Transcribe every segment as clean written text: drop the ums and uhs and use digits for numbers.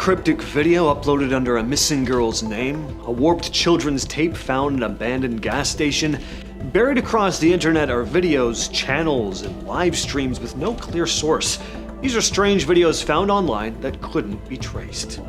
cryptic video uploaded under a missing girl's name, a warped children's tape found in an abandoned gas station. Buried across the internet are videos, channels, and live streams with no clear source. These are strange videos found online that couldn't be traced.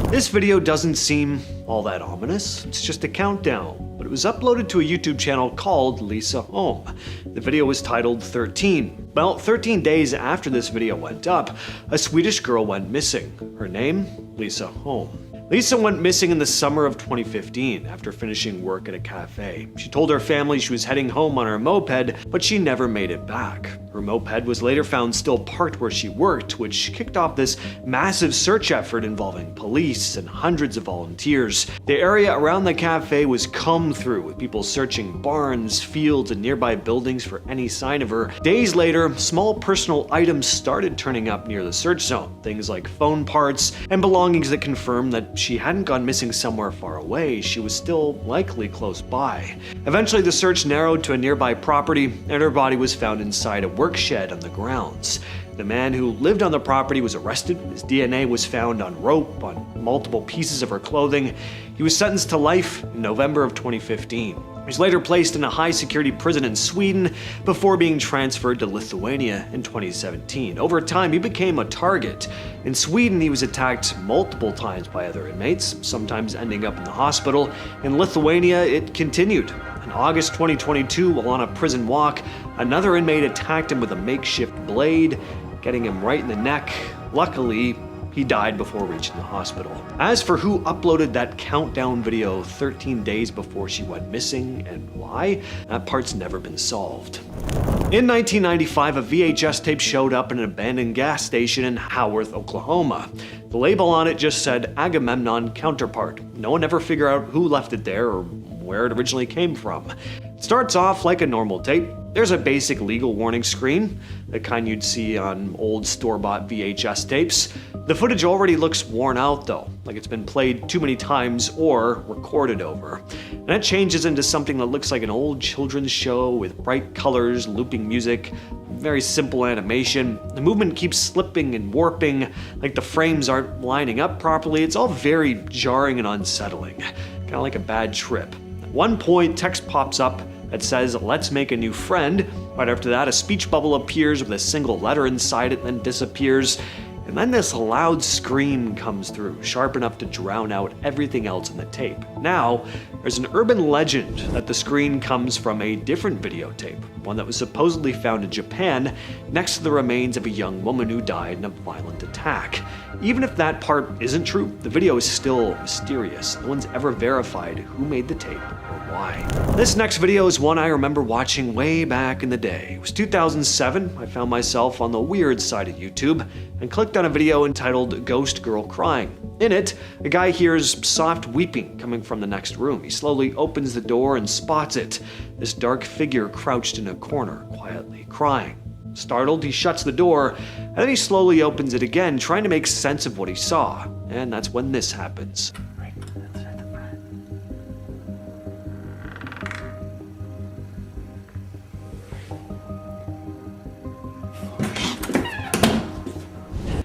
This video doesn't seem all that ominous, it's just a countdown, but it was uploaded to a YouTube channel called Lisa Home. The video was titled 13. Well, 13 days after this video went up, a Swedish girl went missing. Her name? Lisa Home. Lisa went missing in the summer of 2015 after finishing work at a cafe. She told her family she was heading home on her moped, but she never made it back. Her moped was later found still parked where she worked, which kicked off this massive search effort involving police and hundreds of volunteers. The area around the cafe was combed through, with people searching barns, fields, and nearby buildings for any sign of her. Days later, small personal items started turning up near the search zone, things like phone parts and belongings that confirmed that she hadn't gone missing somewhere far away, she was still likely close by. Eventually, the search narrowed to a nearby property, and her body was found inside a work shed on the grounds. The man who lived on the property was arrested. His DNA was found on rope, on multiple pieces of her clothing. He was sentenced to life in November of 2015. He was later placed in a high-security prison in Sweden before being transferred to Lithuania in 2017. Over time, he became a target. In Sweden, he was attacked multiple times by other inmates, sometimes ending up in the hospital. In Lithuania, it continued. In August 2022, while on a prison walk, another inmate attacked him with a makeshift blade, getting him right in the neck. Luckily, he died before reaching the hospital. As for who uploaded that countdown video 13 days before she went missing and why, that part's never been solved. In 1995, a VHS tape showed up in an abandoned gas station in Haworth, Oklahoma. The label on it just said Agamemnon Counterpart. No one ever figured out who left it there or where it originally came from. It starts off like a normal tape. There's a basic legal warning screen, the kind you'd see on old store-bought VHS tapes. The footage already looks worn out though, like it's been played too many times or recorded over. And it changes into something that looks like an old children's show with bright colors, looping music, very simple animation. The movement keeps slipping and warping, like the frames aren't lining up properly. It's all very jarring and unsettling, kind of like a bad trip. At one point, text pops up that says, "Let's make a new friend." Right after that, a speech bubble appears with a single letter inside it, then disappears. And then this loud scream comes through, sharp enough to drown out everything else in the tape. Now, there's an urban legend that the screen comes from a different videotape, one that was supposedly found in Japan next to the remains of a young woman who died in a violent attack. Even if that part isn't true, the video is still mysterious. No one's ever verified who made the tape or why. This next video is one I remember watching way back in the day. It was 2007. I found myself on the weird side of YouTube and clicked on a video entitled Ghost Girl Crying. In it, a guy hears soft weeping coming from the next room. He slowly opens the door and spots it, this dark figure crouched in a corner, quietly crying. Startled, he shuts the door, and then he slowly opens it again, trying to make sense of what he saw. And that's when this happens.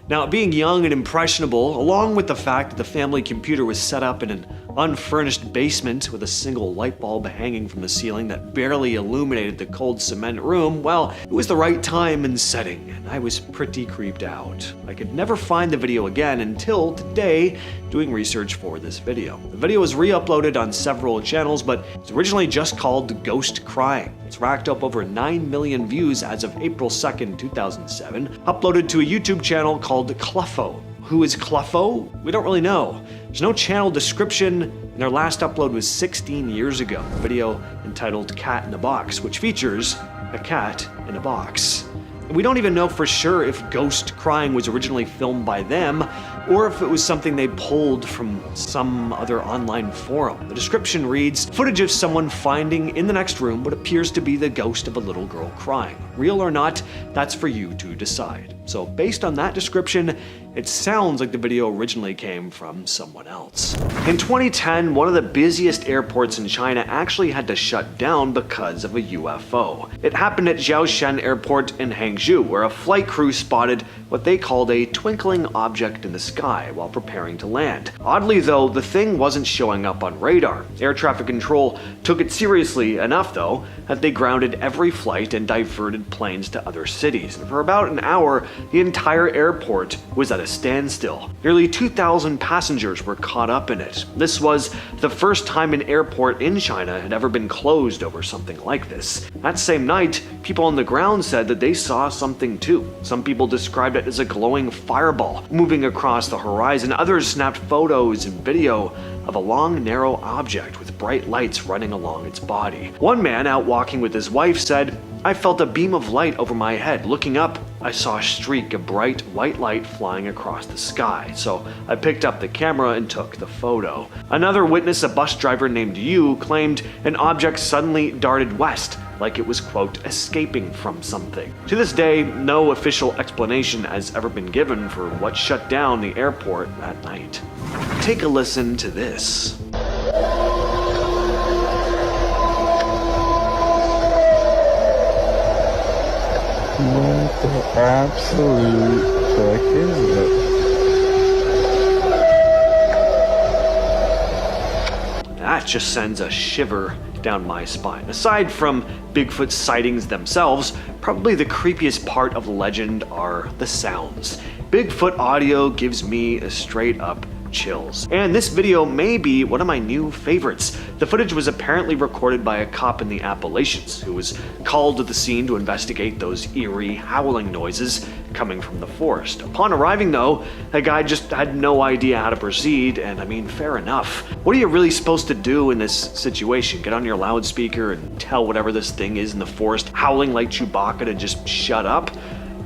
Now, being young and impressionable, along with the fact that the family computer was set up in an unfurnished basement with a single light bulb hanging from the ceiling that barely illuminated the cold cement room, well, it was the right time and setting, and I was pretty creeped out. I could never find the video again until today, doing research for this video. The video was re-uploaded on several channels, but it's originally just called Ghost Crying. It's racked up over 9 million views as of April 2nd, 2007, uploaded to a YouTube channel called Cluffo. Who is Cluffo? We don't really know. There's no channel description, and their last upload was 16 years ago, a video entitled Cat in a Box, which features a cat in a box. And we don't even know for sure if Ghost Crying was originally filmed by them, or if it was something they pulled from some other online forum. The description reads, footage of someone finding in the next room what appears to be the ghost of a little girl crying. Real or not, that's for you to decide. So based on that description, It sounds like the video originally came from someone else. In 2010, one of the busiest airports in China actually had to shut down because of a UFO. It happened at Jiaoshan Airport in Hangzhou, where a flight crew spotted what they called a twinkling object in the sky while preparing to land. Oddly though, the thing wasn't showing up on radar. Air traffic control took it seriously enough though, that they grounded every flight and diverted planes to other cities. And for about an hour, the entire airport was at a standstill. Nearly 2,000 passengers were caught up in it. This was the first time an airport in China had ever been closed over something like this. That same night, people on the ground said that they saw something too. Some people described it as a glowing fireball moving across the horizon. Others snapped photos and video of a long, narrow object with bright lights running along its body. One man out walking with his wife said, "I felt a beam of light over my head. Looking up, I saw a streak of bright white light flying across the sky, so I picked up the camera and took the photo." Another witness, a bus driver named Yu, claimed an object suddenly darted west, like it was, quote, escaping from something. To this day, no official explanation has ever been given for what shut down the airport that night. Take a listen to this. What the absolute fuck is it? That just sends a shiver down my spine. Aside from Bigfoot sightings themselves, probably the creepiest part of the legend are the sounds. Bigfoot audio gives me a straight up chills. And this video may be one of my new favorites. The footage was apparently recorded by a cop in the Appalachians who was called to the scene to investigate those eerie howling noises coming from the forest. Upon arriving though, the guy just had no idea how to proceed, and I mean, fair enough. What are you really supposed to do in this situation? Get on your loudspeaker and tell whatever this thing is in the forest howling like Chewbacca to just shut up?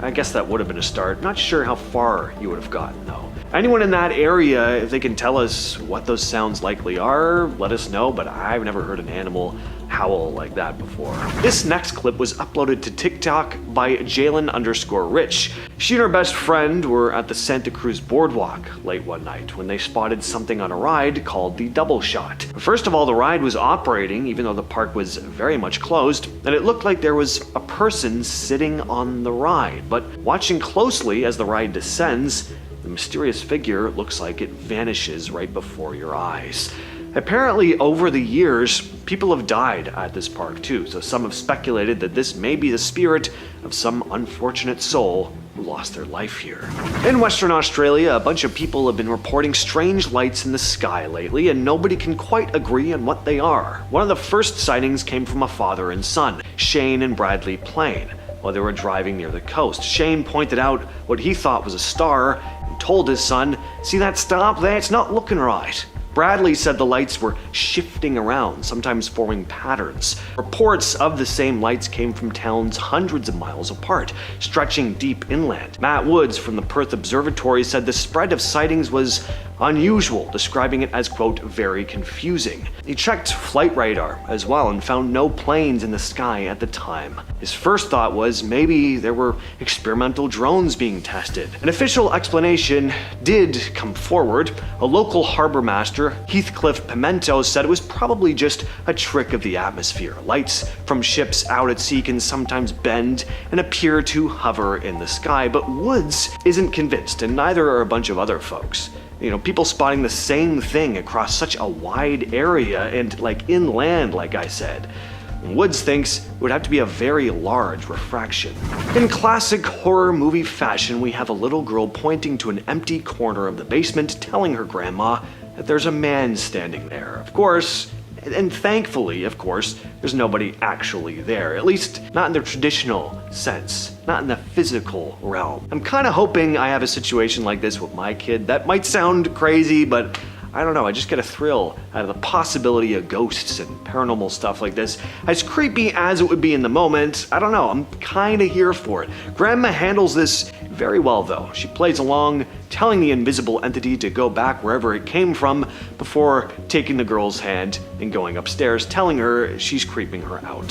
I guess that would have been a start. Not sure how far you would have gotten though. Anyone in that area, if they can tell us what those sounds likely are, let us know, but I've never heard an animal howl like that before. This next clip was uploaded to TikTok by Jalen_Rich. She and her best friend were at the Santa Cruz boardwalk late one night when they spotted something on a ride called the Double Shot. First of all, the ride was operating even though the park was very much closed, and it looked like there was a person sitting on the ride. But watching closely as the ride descends, the mysterious figure looks like it vanishes right before your eyes. Apparently, over the years, people have died at this park too, so some have speculated that this may be the spirit of some unfortunate soul who lost their life here. In Western Australia, a bunch of people have been reporting strange lights in the sky lately, and nobody can quite agree on what they are. One of the first sightings came from a father and son, Shane and Bradley Plain, while they were driving near the coast. Shane pointed out what he thought was a star and told his son, "See that star there? It's not looking right." Bradley said the lights were shifting around, sometimes forming patterns. Reports of the same lights came from towns hundreds of miles apart, stretching deep inland. Matt Woods from the Perth Observatory said the spread of sightings was unusual, describing it as, quote, very confusing. He checked flight radar as well and found no planes in the sky at the time. His first thought was maybe there were experimental drones being tested. An official explanation did come forward. A local harbor master, Heathcliff Pimento, said it was probably just a trick of the atmosphere. Lights from ships out at sea can sometimes bend and appear to hover in the sky, but Woods isn't convinced, and neither are a bunch of other folks. You know, people spotting the same thing across such a wide area and like inland, like I said. Woods thinks it would have to be a very large refraction. In classic horror movie fashion, we have a little girl pointing to an empty corner of the basement, telling her grandma that there's a man standing there. Of course, and thankfully, of course, there's nobody actually there, at least not in the traditional sense, not in the physical realm. I'm kind of hoping I have a situation like this with my kid. That might sound crazy, but I don't know, I just get a thrill out of the possibility of ghosts and paranormal stuff like this. As creepy as it would be in the moment, I don't know, I'm kind of here for it. Grandma handles this very well though. She plays along, telling the invisible entity to go back wherever it came from before taking the girl's hand and going upstairs, telling her she's creeping her out.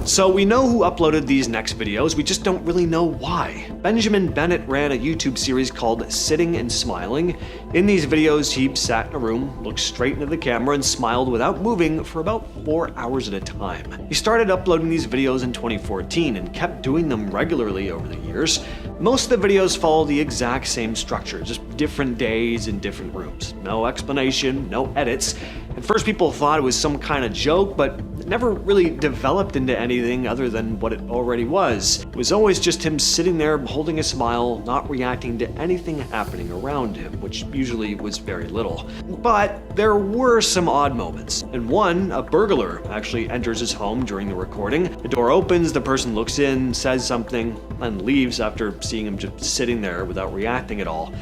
So we know who uploaded these next videos, we just don't really know why. Benjamin Bennett ran a YouTube series called Sitting and Smiling. In these videos, he sat in a room, looked straight into the camera, and smiled without moving for about 4 hours at a time. He started uploading these videos in 2014 and kept doing them regularly over the years. Most of the videos follow the exact same structure, just different days in different rooms. No explanation, no edits. At first people thought it was some kind of joke, but it never really developed into anything other than what it already was. It was always just him sitting there holding a smile, not reacting to anything happening around him, which usually was very little. But there were some odd moments. In one, a burglar actually enters his home during the recording. The door opens, the person looks in, says something, and leaves after seeing him just sitting there without reacting at all.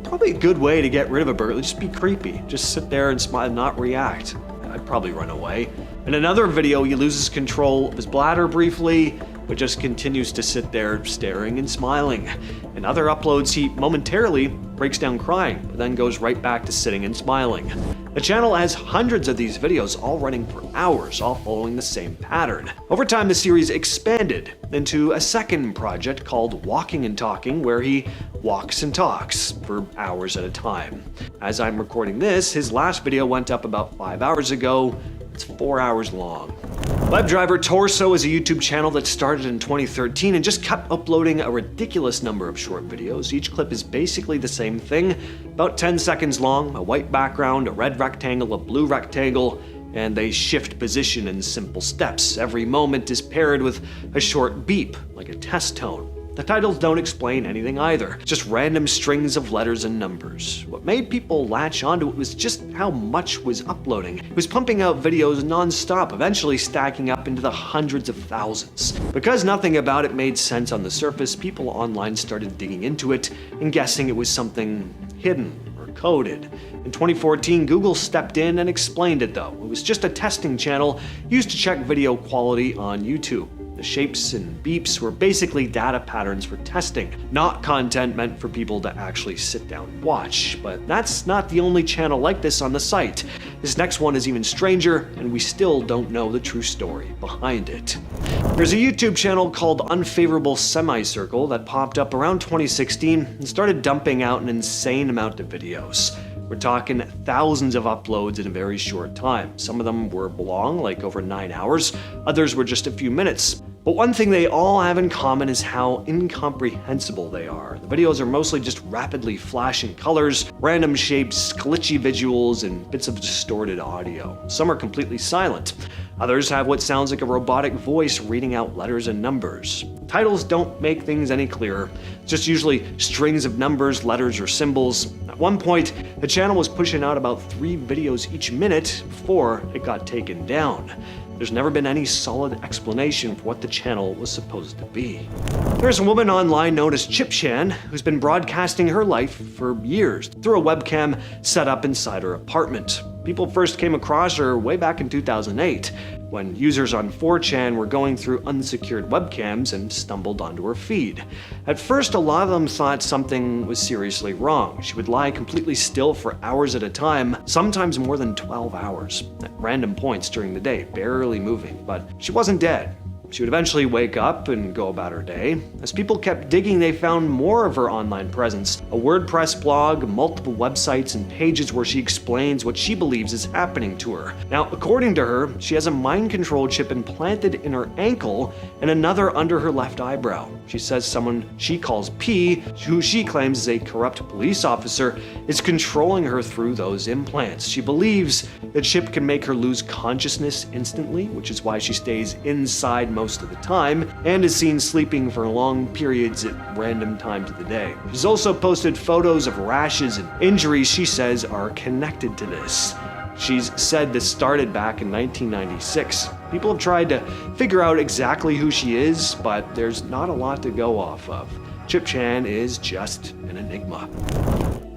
Probably a good way to get rid of a burglar, just be creepy. Just sit there and smile and not react. I'd probably run away. In another video, he loses control of his bladder briefly, but just continues to sit there staring and smiling. In other uploads, he momentarily breaks down crying, but then goes right back to sitting and smiling. The channel has hundreds of these videos, all running for hours, all following the same pattern. Over time, the series expanded into a second project called Walking and Talking, where he walks and talks for hours at a time. As I'm recording this, his last video went up about 5 hours ago. It's 4 hours long. WebDriver Torso is a YouTube channel that started in 2013 and just kept uploading a ridiculous number of short videos. Each clip is basically the same thing, about 10 seconds long, a white background, a red rectangle, a blue rectangle, and they shift position in simple steps. Every moment is paired with a short beep, like a test tone. The titles don't explain anything either, just random strings of letters and numbers. What made people latch onto it was just how much was uploading. It was pumping out videos non-stop, eventually stacking up into the hundreds of thousands. Because nothing about it made sense on the surface, people online started digging into it and guessing it was something hidden or coded. In 2014, Google stepped in and explained it though. It was just a testing channel used to check video quality on YouTube. The shapes and beeps were basically data patterns for testing, not content meant for people to actually sit down and watch. But that's not the only channel like this on the site. This next one is even stranger, and we still don't know the true story behind it. There's a YouTube channel called Unfavorable Semicircle that popped up around 2016 and started dumping out an insane amount of videos. We're talking thousands of uploads in a very short time. Some of them were long, like over 9 hours. Others were just a few minutes. But one thing they all have in common is how incomprehensible they are. The videos are mostly just rapidly flashing colors, random shapes, glitchy visuals, and bits of distorted audio. Some are completely silent. Others have what sounds like a robotic voice reading out letters and numbers. Titles don't make things any clearer. It's just usually strings of numbers, letters, or symbols. At one point, the channel was pushing out about 3 videos each minute before it got taken down. There's never been any solid explanation for what the channel was supposed to be. There's a woman online known as Chipchan who's been broadcasting her life for years through a webcam set up inside her apartment. People first came across her way back in 2008, when users on 4chan were going through unsecured webcams and stumbled onto her feed. At first, a lot of them thought something was seriously wrong. She would lie completely still for hours at a time, sometimes more than 12 hours, at random points during the day, barely moving, but she wasn't dead. She would eventually wake up and go about her day. As people kept digging, they found more of her online presence. A WordPress blog, multiple websites, and pages where she explains what she believes is happening to her. Now, according to her, she has a mind control chip implanted in her ankle and another under her left eyebrow. She says someone she calls P, who she claims is a corrupt police officer, is controlling her through those implants. She believes the chip can make her lose consciousness instantly, which is why she stays inside most of the time, and is seen sleeping for long periods at random times of the day. She's also posted photos of rashes and injuries she says are connected to this. She's said this started back in 1996. People have tried to figure out exactly who she is, but there's not a lot to go off of. Chipchan is just an enigma.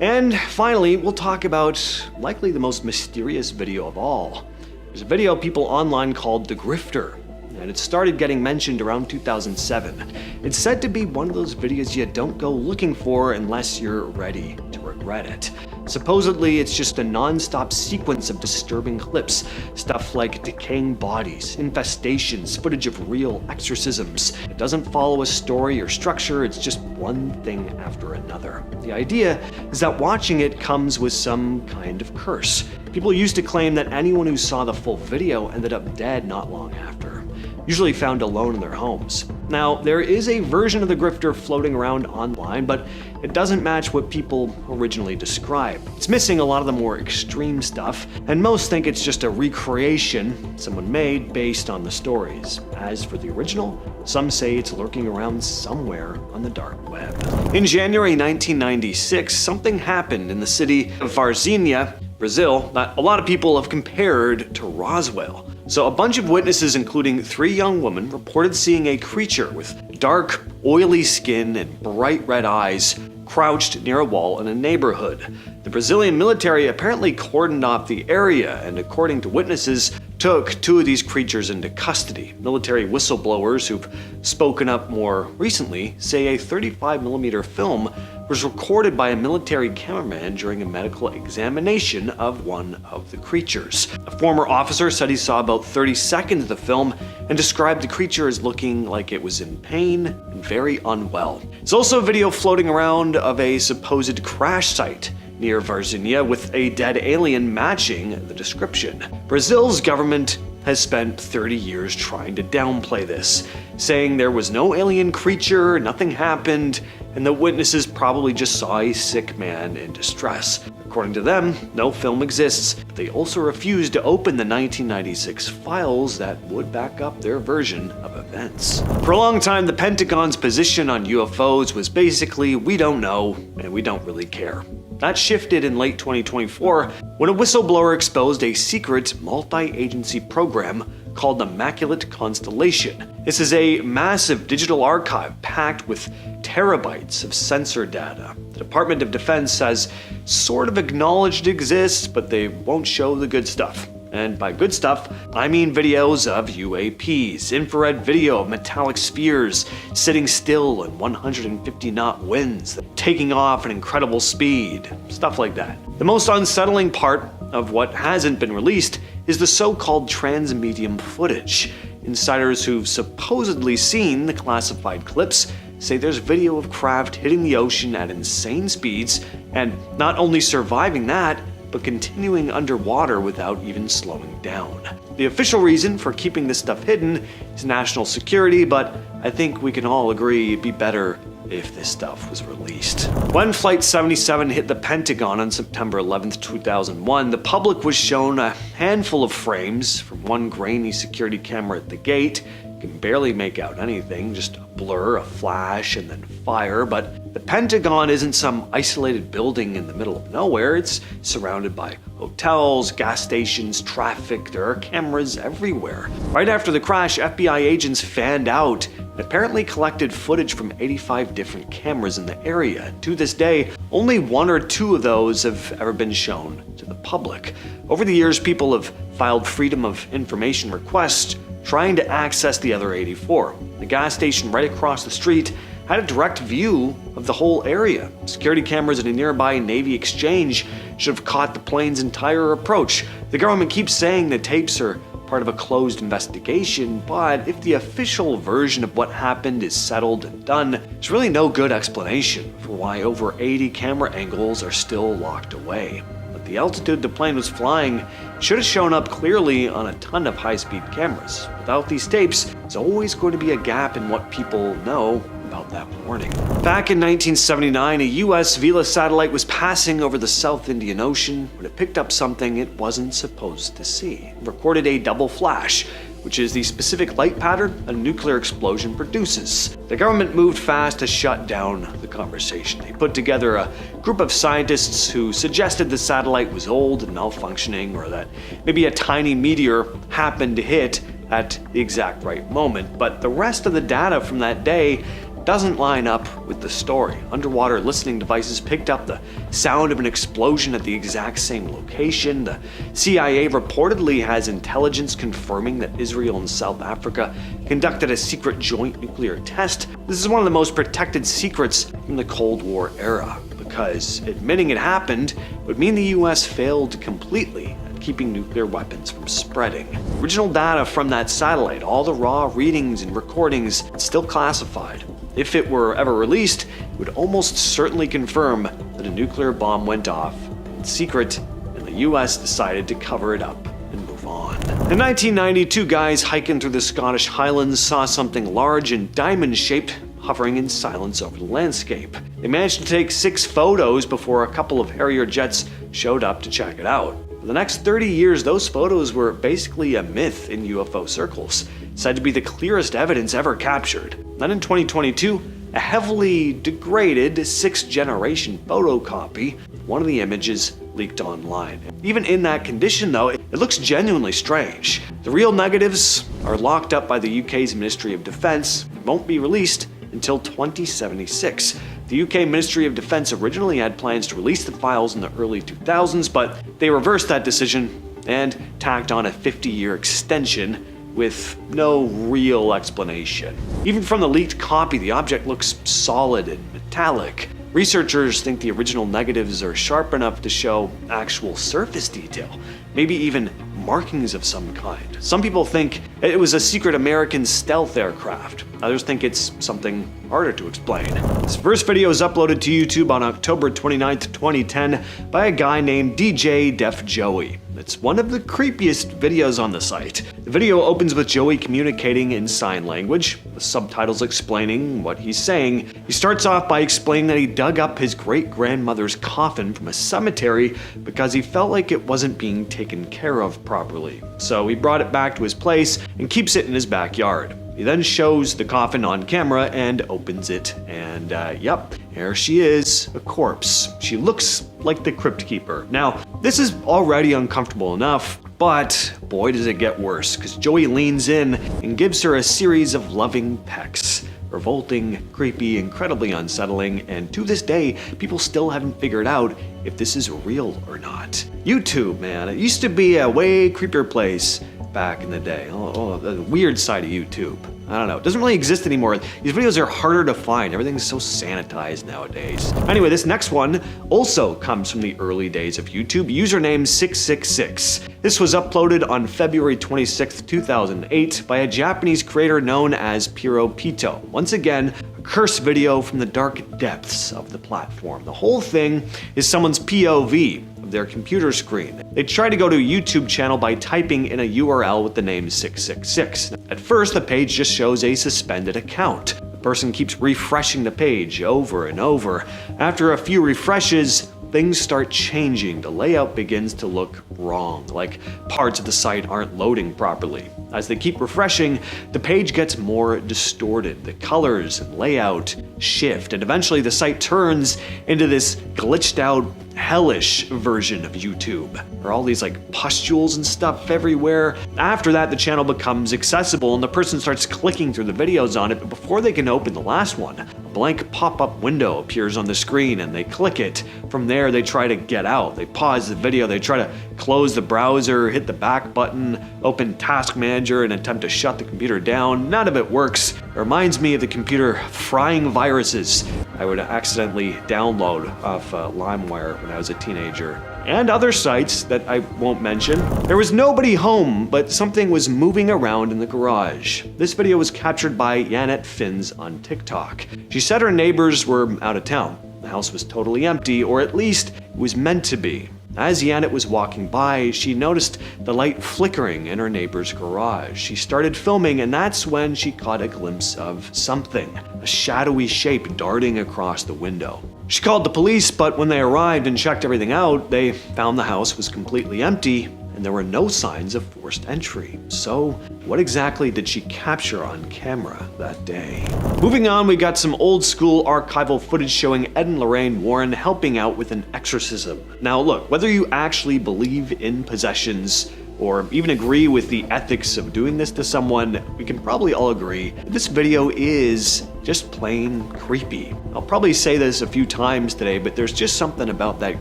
And finally, we'll talk about likely the most mysterious video of all. There's a video people online called The Grifter. and it started getting mentioned around 2007. It's said to be one of those videos you don't go looking for unless you're ready to regret it. Supposedly, it's just a non-stop sequence of disturbing clips, stuff like decaying bodies, infestations, footage of real exorcisms. It doesn't follow a story or structure, it's just one thing after another. The idea is that watching it comes with some kind of curse. People used to claim that anyone who saw the full video ended up dead not long after, usually found alone in their homes. Now, there is a version of the grifter floating around online, but it doesn't match what people originally described. It's missing a lot of the more extreme stuff, and most think it's just a recreation someone made based on the stories. As for the original, some say it's lurking around somewhere on the dark web. In January 1996, something happened in the city of Varginha, Brazil, that a lot of people have compared to Roswell. So a bunch of witnesses, including 3 young women, reported seeing a creature with dark, oily skin and bright red eyes crouched near a wall in a neighborhood. The Brazilian military apparently cordoned off the area and, according to witnesses, took 2 of these creatures into custody. Military whistleblowers who've spoken up more recently say a 35mm film was recorded by a military cameraman during a medical examination of one of the creatures. A former officer said he saw about 30 seconds of the film and described the creature as looking like it was in pain and very unwell. There's also a video floating around of a supposed crash site near Varginha with a dead alien matching the description. Brazil's government has spent 30 years trying to downplay this, saying there was no alien creature, nothing happened, and the witnesses probably just saw a sick man in distress. According to them, no film exists, but they also refused to open the 1996 files that would back up their version of events. For a long time, the Pentagon's position on UFOs was basically, we don't know, and we don't really care. That shifted in late 2024 when a whistleblower exposed a secret multi-agency program called the Immaculate Constellation. This is a massive digital archive packed with terabytes of sensor data. The Department of Defense has sort of acknowledged it exists, but they won't show the good stuff. And by good stuff, I mean videos of UAPs, infrared video of metallic spheres sitting still in 150-knot winds, taking off at incredible speed, stuff like that. The most unsettling part of what hasn't been released is the so-called transmedium footage. Insiders who've supposedly seen the classified clips say there's video of craft hitting the ocean at insane speeds and not only surviving that, but continuing underwater without even slowing down. The official reason for keeping this stuff hidden is national security, but I think we can all agree it'd be better if this stuff was released. When Flight 77 hit the Pentagon on September 11th, 2001, the public was shown a handful of frames from one grainy security camera at the gate. You can barely make out anything, just a blur, a flash, and then fire. But the Pentagon isn't some isolated building in the middle of nowhere. It's surrounded by hotels, gas stations, traffic. There are cameras everywhere. Right after the crash, FBI agents fanned out and apparently collected footage from 85 different cameras in the area. To this day, only 1 or 2 of those have ever been shown to the public. Over the years, people have filed Freedom of Information requests trying to access the other 84. The gas station right across the street had a direct view of the whole area. Security cameras at a nearby Navy exchange should have caught the plane's entire approach. The government keeps saying the tapes are part of a closed investigation, but if the official version of what happened is settled and done, there's really no good explanation for why over 80 camera angles are still locked away. But the altitude the plane was flying should have shown up clearly on a ton of high-speed cameras. Without these tapes, there's always going to be a gap in what people know about that warning. Back in 1979, a US Vela satellite was passing over the South Indian Ocean when it picked up something it wasn't supposed to see. It recorded a double flash, which is the specific light pattern a nuclear explosion produces. The government moved fast to shut down the conversation. They put together a group of scientists who suggested the satellite was old and malfunctioning, or that maybe a tiny meteor happened to hit at the exact right moment. But the rest of the data from that day doesn't line up with the story. Underwater listening devices picked up the sound of an explosion at the exact same location. The CIA reportedly has intelligence confirming that Israel and South Africa conducted a secret joint nuclear test. This is one of the most protected secrets from the Cold War era, because admitting it happened would mean the US failed completely at keeping nuclear weapons from spreading. Original data from that satellite, all the raw readings and recordings, it's still classified. If it were ever released, it would almost certainly confirm that a nuclear bomb went off in secret, and the US decided to cover it up and move on. In 1990, two guys hiking through the Scottish Highlands saw something large and diamond-shaped hovering in silence over the landscape. They managed to take 6 photos before a couple of Harrier jets showed up to check it out. For the next 30 years, those photos were basically a myth in UFO circles, said to be the clearest evidence ever captured. Then in 2022, a heavily degraded 6th-generation photocopy of one of the images leaked online. Even in that condition, though, it looks genuinely strange. The real negatives are locked up by the UK's Ministry of Defence and won't be released until 2076. The UK Ministry of Defence originally had plans to release the files in the early 2000s, but they reversed that decision and tacked on a 50-year extension with no real explanation. Even from the leaked copy, the object looks solid and metallic. Researchers think the original negatives are sharp enough to show actual surface detail, maybe even markings of some kind. Some people think it was a secret American stealth aircraft. Others think it's something harder to explain. This first video is uploaded to YouTube on October 29th, 2010 by a guy named DJ Def Joey. It's one of the creepiest videos on the site. The video opens with Joey communicating in sign language, with subtitles explaining what he's saying. He starts off by explaining that he dug up his great-grandmother's coffin from a cemetery because he felt like it wasn't being taken care of properly. So he brought it back to his place and keeps it in his backyard. He then shows the coffin on camera and opens it, and yep, there she is, a corpse. She looks like the Crypt Keeper. Now, this is already uncomfortable enough, but boy does it get worse, because Joey leans in and gives her a series of loving pecks. Revolting, creepy, incredibly unsettling, and to this day, people still haven't figured out if this is real or not. YouTube, man, it used to be a way creepier place back in the day. The weird side of YouTube. I don't know. It doesn't really exist anymore. These videos are harder to find. Everything's so sanitized nowadays. Anyway, this next one also comes from the early days of YouTube. Username 666. This was uploaded on February 26, 2008 by a Japanese creator known as Piro Pito. Once again, a cursed video from the dark depths of the platform. The whole thing is someone's POV of their computer screen. They try to go to a YouTube channel by typing in a URL with the name 666. At first, the page just shows a suspended account. The person keeps refreshing the page over and over. After a few refreshes, things start changing. The layout begins to look wrong, like parts of the site aren't loading properly. As they keep refreshing, the page gets more distorted. The colors and layout shift, and eventually the site turns into this glitched out, hellish version of YouTube. There are all these like pustules and stuff everywhere. After that, the channel becomes accessible and the person starts clicking through the videos on it, but before they can open the last one, a blank pop-up window appears on the screen and they click it. From there, they try to get out. They pause the video, they try to close the browser, hit the back button, open Task Manager and attempt to shut the computer down. None of it works. It reminds me of the computer frying viruses I would accidentally download off LimeWire when I was a teenager, and other sites that I won't mention. There was nobody home, but something was moving around in the garage. This video was captured by Janet Finns on TikTok. She said her neighbors were out of town. The house was totally empty, or at least it was meant to be. As Janet was walking by, she noticed the light flickering in her neighbor's garage. She started filming, and that's when she caught a glimpse of something, a shadowy shape darting across the window. She called the police, but when they arrived and checked everything out, they found the house was completely empty and there were no signs of forced entry. So, what exactly did she capture on camera that day? Moving on, we got some old school archival footage showing Ed and Lorraine Warren helping out with an exorcism. Now look, whether you actually believe in possessions or even agree with the ethics of doing this to someone, we can probably all agree that this video is just plain creepy. I'll probably say this a few times today, but there's just something about that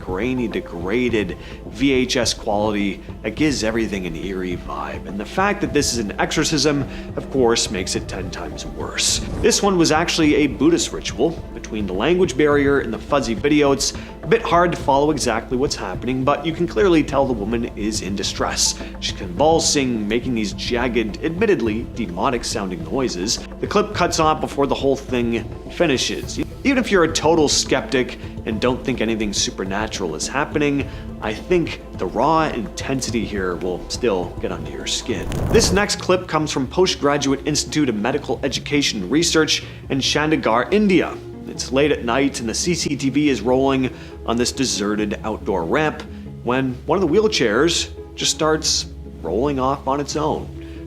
grainy, degraded VHS quality that gives everything an eerie vibe. And the fact that this is an exorcism, of course, makes it 10 times worse. This one was actually a Buddhist ritual. Between the language barrier and the fuzzy video, it's a bit hard to follow exactly what's happening, but you can clearly tell the woman is in distress. She's convulsing, making these jagged, admittedly demonic sounding noises. The clip cuts off before the whole thing finishes. Even if you're a total skeptic and don't think anything supernatural is happening, I think the raw intensity here will still get under your skin. This next clip comes from Postgraduate Institute of Medical Education Research in Chandigarh, India. It's late at night and the CCTV is rolling on this deserted outdoor ramp when one of the wheelchairs just starts rolling off on its own.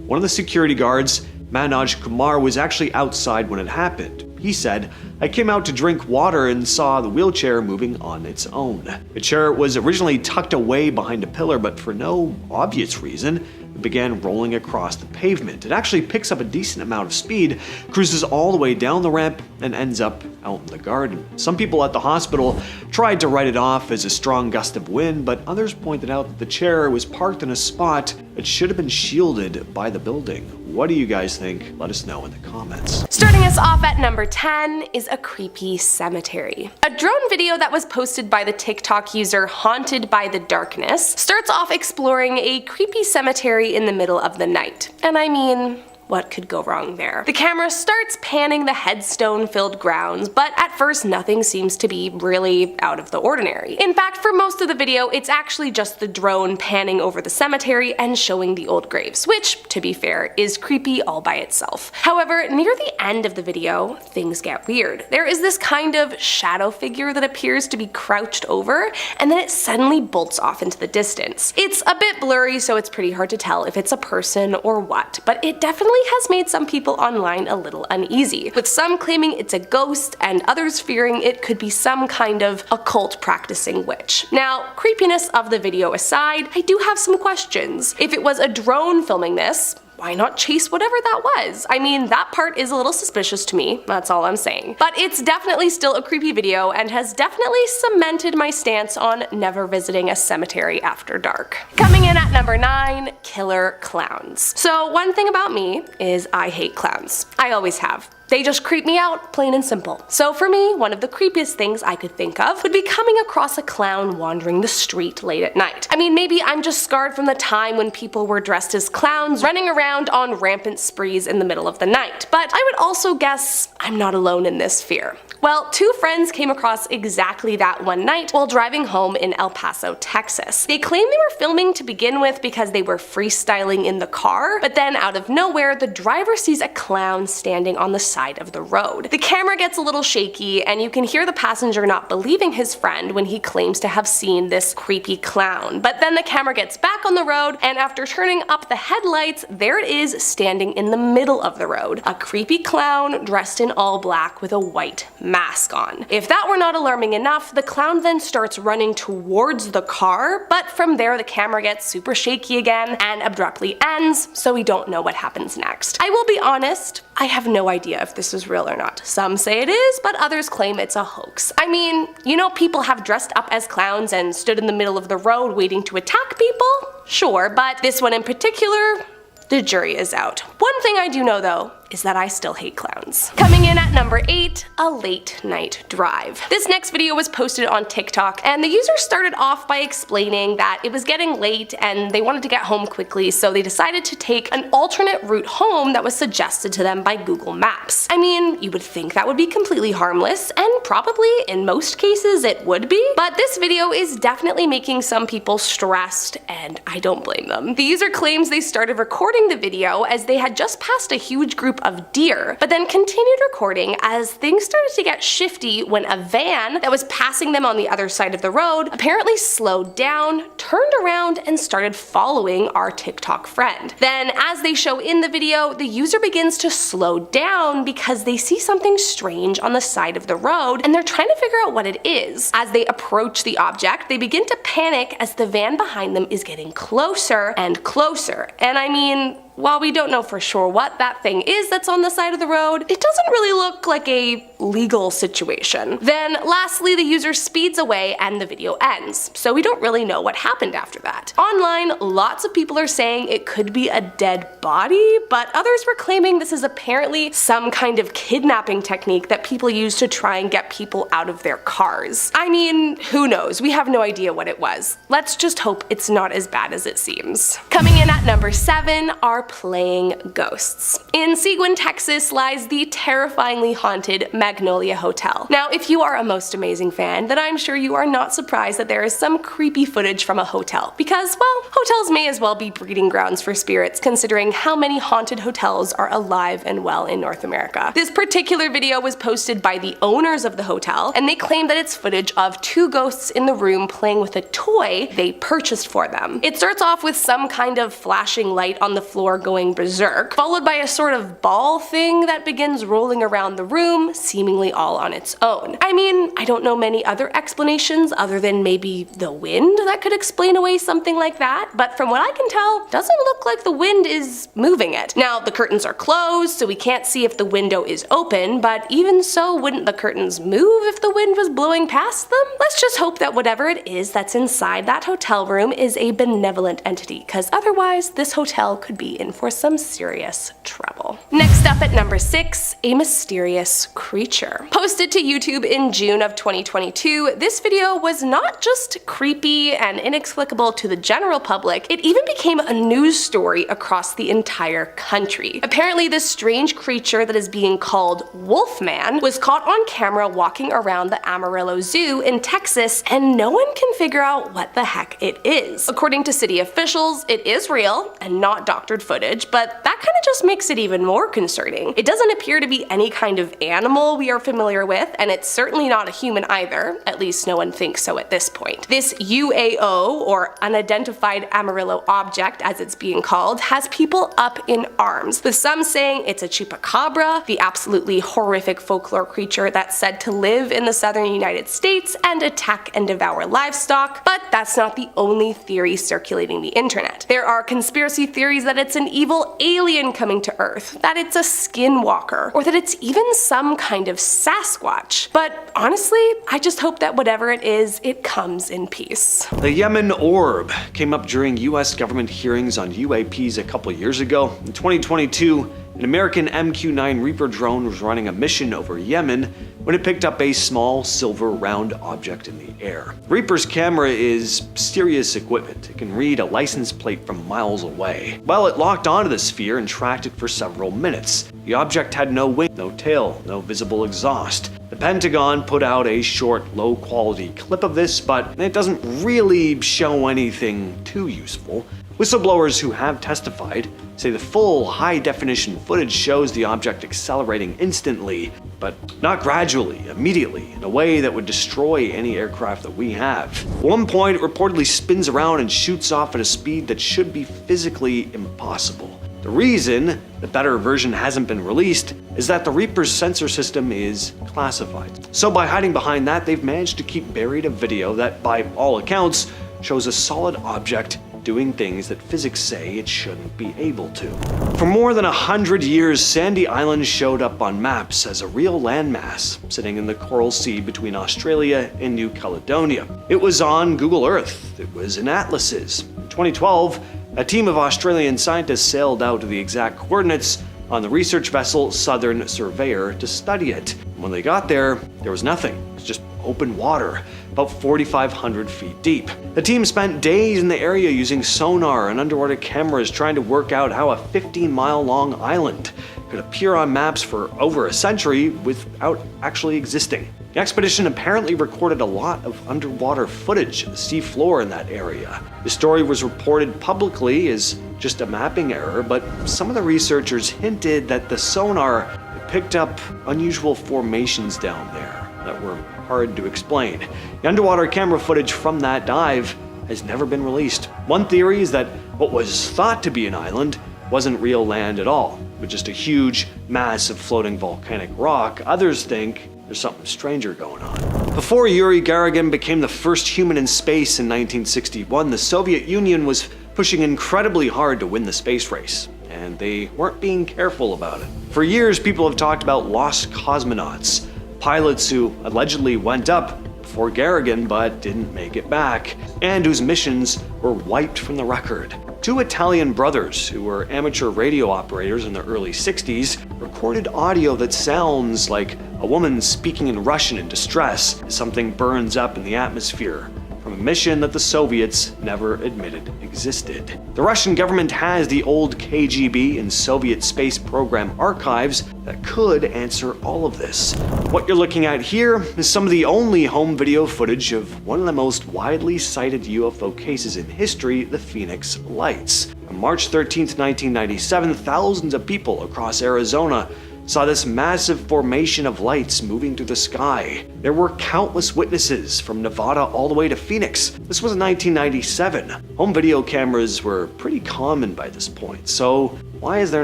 One of the security guards, Manoj Kumar, was actually outside when it happened. He said, "I came out to drink water and saw the wheelchair moving on its own." The chair was originally tucked away behind a pillar, but for no obvious reason, it began rolling across the pavement. It actually picks up a decent amount of speed, cruises all the way down the ramp, and ends up out in the garden. Some people at the hospital tried to write it off as a strong gust of wind, but others pointed out that the chair was parked in a spot that should have been shielded by the building. What do you guys think? Let us know in the comments. Starting us off at number 10 is a creepy cemetery. A drone video that was posted by the TikTok user Haunted by the Darkness starts off exploring a creepy cemetery in the middle of the night. And I mean, what could go wrong there? The camera starts panning the headstone-filled grounds, but at first nothing seems to be really out of the ordinary. In fact, for most of the video, it's actually just the drone panning over the cemetery and showing the old graves, which, to be fair, is creepy all by itself. However, near the end of the video, things get weird. There is this kind of shadow figure that appears to be crouched over, and then it suddenly bolts off into the distance. It's a bit blurry, so it's pretty hard to tell if it's a person or what, but it definitely has made some people online a little uneasy, with some claiming it's a ghost and others fearing it could be some kind of occult practicing witch. Now, creepiness of the video aside, I do have some questions. If it was a drone filming this, why not chase whatever that was? I mean, that part is a little suspicious to me, that's all I'm saying. But it's definitely still a creepy video and has definitely cemented my stance on never visiting a cemetery after dark. Coming in at number 9, killer clowns. So one thing about me is I hate clowns. I always have. They just creep me out, plain and simple. So for me, one of the creepiest things I could think of would be coming across a clown wandering the street late at night. I mean, maybe I'm just scarred from the time when people were dressed as clowns running around on rampant sprees in the middle of the night, but I would also guess I'm not alone in this fear. Well, 2 friends came across exactly that one night while driving home in El Paso, Texas. They claimed they were filming to begin with because they were freestyling in the car, but then out of nowhere, the driver sees a clown standing on the side of the road. The camera gets a little shaky, and you can hear the passenger not believing his friend when he claims to have seen this creepy clown. But then the camera gets back on the road, and after turning up the headlights, there it is standing in the middle of the road. A creepy clown dressed in all black with a white mask on. If that were not alarming enough, the clown then starts running towards the car, but from there the camera gets super shaky again and abruptly ends, so we don't know what happens next. I will be honest, I have no idea if this is real or not. Some say it is, but others claim it's a hoax. I mean, you know, people have dressed up as clowns and stood in the middle of the road waiting to attack people? Sure, but this one in particular, the jury is out. One thing I do know though, is that I still hate clowns. Coming in at number 8, a late night drive. This next video was posted on TikTok, and the user started off by explaining that it was getting late and they wanted to get home quickly, so they decided to take an alternate route home that was suggested to them by Google Maps. I mean, you would think that would be completely harmless, and probably in most cases it would be, but this video is definitely making some people stressed, and I don't blame them. The user claims they started recording the video as they had just passed a huge group of deer, but then continued recording as things started to get shifty when a van that was passing them on the other side of the road apparently slowed down, turned around, around and started following our TikTok friend. Then, as they show in the video, the user begins to slow down because they see something strange on the side of the road and they're trying to figure out what it is. As they approach the object, they begin to panic as the van behind them is getting closer and closer. And I mean, while we don't know for sure what that thing is that's on the side of the road, it doesn't really look like a legal situation. Then lastly, the user speeds away and the video ends, so we don't really know what happened after that. Online, lots of people are saying it could be a dead body, but others were claiming this is apparently some kind of kidnapping technique that people use to try and get people out of their cars. I mean, who knows? We have no idea what it was. Let's just hope it's not as bad as it seems. Coming in at number 7 are playing ghosts. In Seguin, Texas lies the terrifyingly haunted Magnolia Hotel. Now, if you are a Most Amazing fan, then I'm sure you are not surprised that there is some creepy footage from a hotel, because, well, hotels may as well be breeding grounds for spirits considering how many haunted hotels are alive and well in North America. This particular video was posted by the owners of the hotel, and they claim that it's footage of 2 ghosts in the room playing with a toy they purchased for them. It starts off with some kind of flashing light on the floor going berserk, followed by a sort of ball thing that begins rolling around the room, seemingly all on its own. I mean, I don't know many other explanations other than maybe the wind that could explain away something like that, but from what I can tell, doesn't look like the wind is moving it. Now, the curtains are closed, so we can't see if the window is open, but even so, wouldn't the curtains move if the wind was blowing past them? Let's just hope that whatever it is that's inside that hotel room is a benevolent entity, because otherwise this hotel could be in for some serious trouble. Next up at number 6, a mysterious creature. Posted to YouTube in June of 2022, this video was not just creepy and inexplicable to the general public, it even became a news story across the entire country. Apparently, this strange creature that is being called Wolfman was caught on camera walking around the Amarillo Zoo in Texas, and no one can figure out what the heck it is. According to city officials, it is real and not doctored footage, but that kind of just makes it even more concerning. It doesn't appear to be any kind of animal we are familiar with, and it's certainly not a human either, at least no one thinks so at this point. This UAO, or unidentified Amarillo object as it's being called, has people up in arms, with some saying it's a chupacabra, the absolutely horrific folklore creature that's said to live in the southern United States and attack and devour livestock, but that's not the only theory circulating the internet. There are conspiracy theories that it's an evil alien coming to Earth, that it's a skinwalker, or that it's even some kind of Sasquatch. But honestly, I just hope that whatever it is, it comes in peace. The Yemen orb came up during US government hearings on UAPs a couple years ago. In 2022, an American MQ-9 Reaper drone was running a mission over Yemen when it picked up a small silver round object in the air. Reaper's camera is serious equipment. It can read a license plate from miles away. Well, it locked onto the sphere and tracked it for several minutes. The object had no wing, no tail, no visible exhaust. The Pentagon put out a short, low-quality clip of this, but it doesn't really show anything too useful. Whistleblowers who have testified say the full high-definition footage shows the object accelerating instantly, but not gradually, immediately, in a way that would destroy any aircraft that we have. At one point, it reportedly spins around and shoots off at a speed that should be physically impossible. The reason the better version hasn't been released is that the Reaper's sensor system is classified. So by hiding behind that, they've managed to keep buried a video that, by all accounts, shows a solid object doing things that physics say it shouldn't be able to. For more than 100 years, Sandy Island showed up on maps as a real landmass, sitting in the Coral Sea between Australia and New Caledonia. It was on Google Earth, it was in atlases. In 2012, a team of Australian scientists sailed out to the exact coordinates on the research vessel Southern Surveyor to study it. When they got there was nothing. It was just open water, about 4,500 feet deep. The team spent days in the area using sonar and underwater cameras trying to work out how a 15-mile-long island could appear on maps for over a century without actually existing. The expedition apparently recorded a lot of underwater footage of the sea floor in that area. The story was reported publicly as just a mapping error, but some of the researchers hinted that the sonar had picked up unusual formations down there that were hard to explain. The underwater camera footage from that dive has never been released. One theory is that what was thought to be an island wasn't real land at all, but just a huge mass of floating volcanic rock. Others think there's something stranger going on. Before Yuri Gagarin became the first human in space in 1961, the Soviet Union was pushing incredibly hard to win the space race, and they weren't being careful about it. For years, people have talked about lost cosmonauts, pilots who allegedly went up before Gagarin but didn't make it back, and whose missions were wiped from the record. Two Italian brothers who were amateur radio operators in the early 60s recorded audio that sounds like a woman speaking in Russian in distress as something burns up in the atmosphere, from a mission that the Soviets never admitted existed. The Russian government has the old KGB and Soviet space program archives that could answer all of this. What you're looking at here is some of the only home video footage of one of the most widely cited UFO cases in history, the Phoenix Lights. On March 13, 1997, thousands of people across Arizona saw this massive formation of lights moving through the sky. There were countless witnesses from Nevada all the way to Phoenix. This was in 1997. Home video cameras were pretty common by this point, so why is there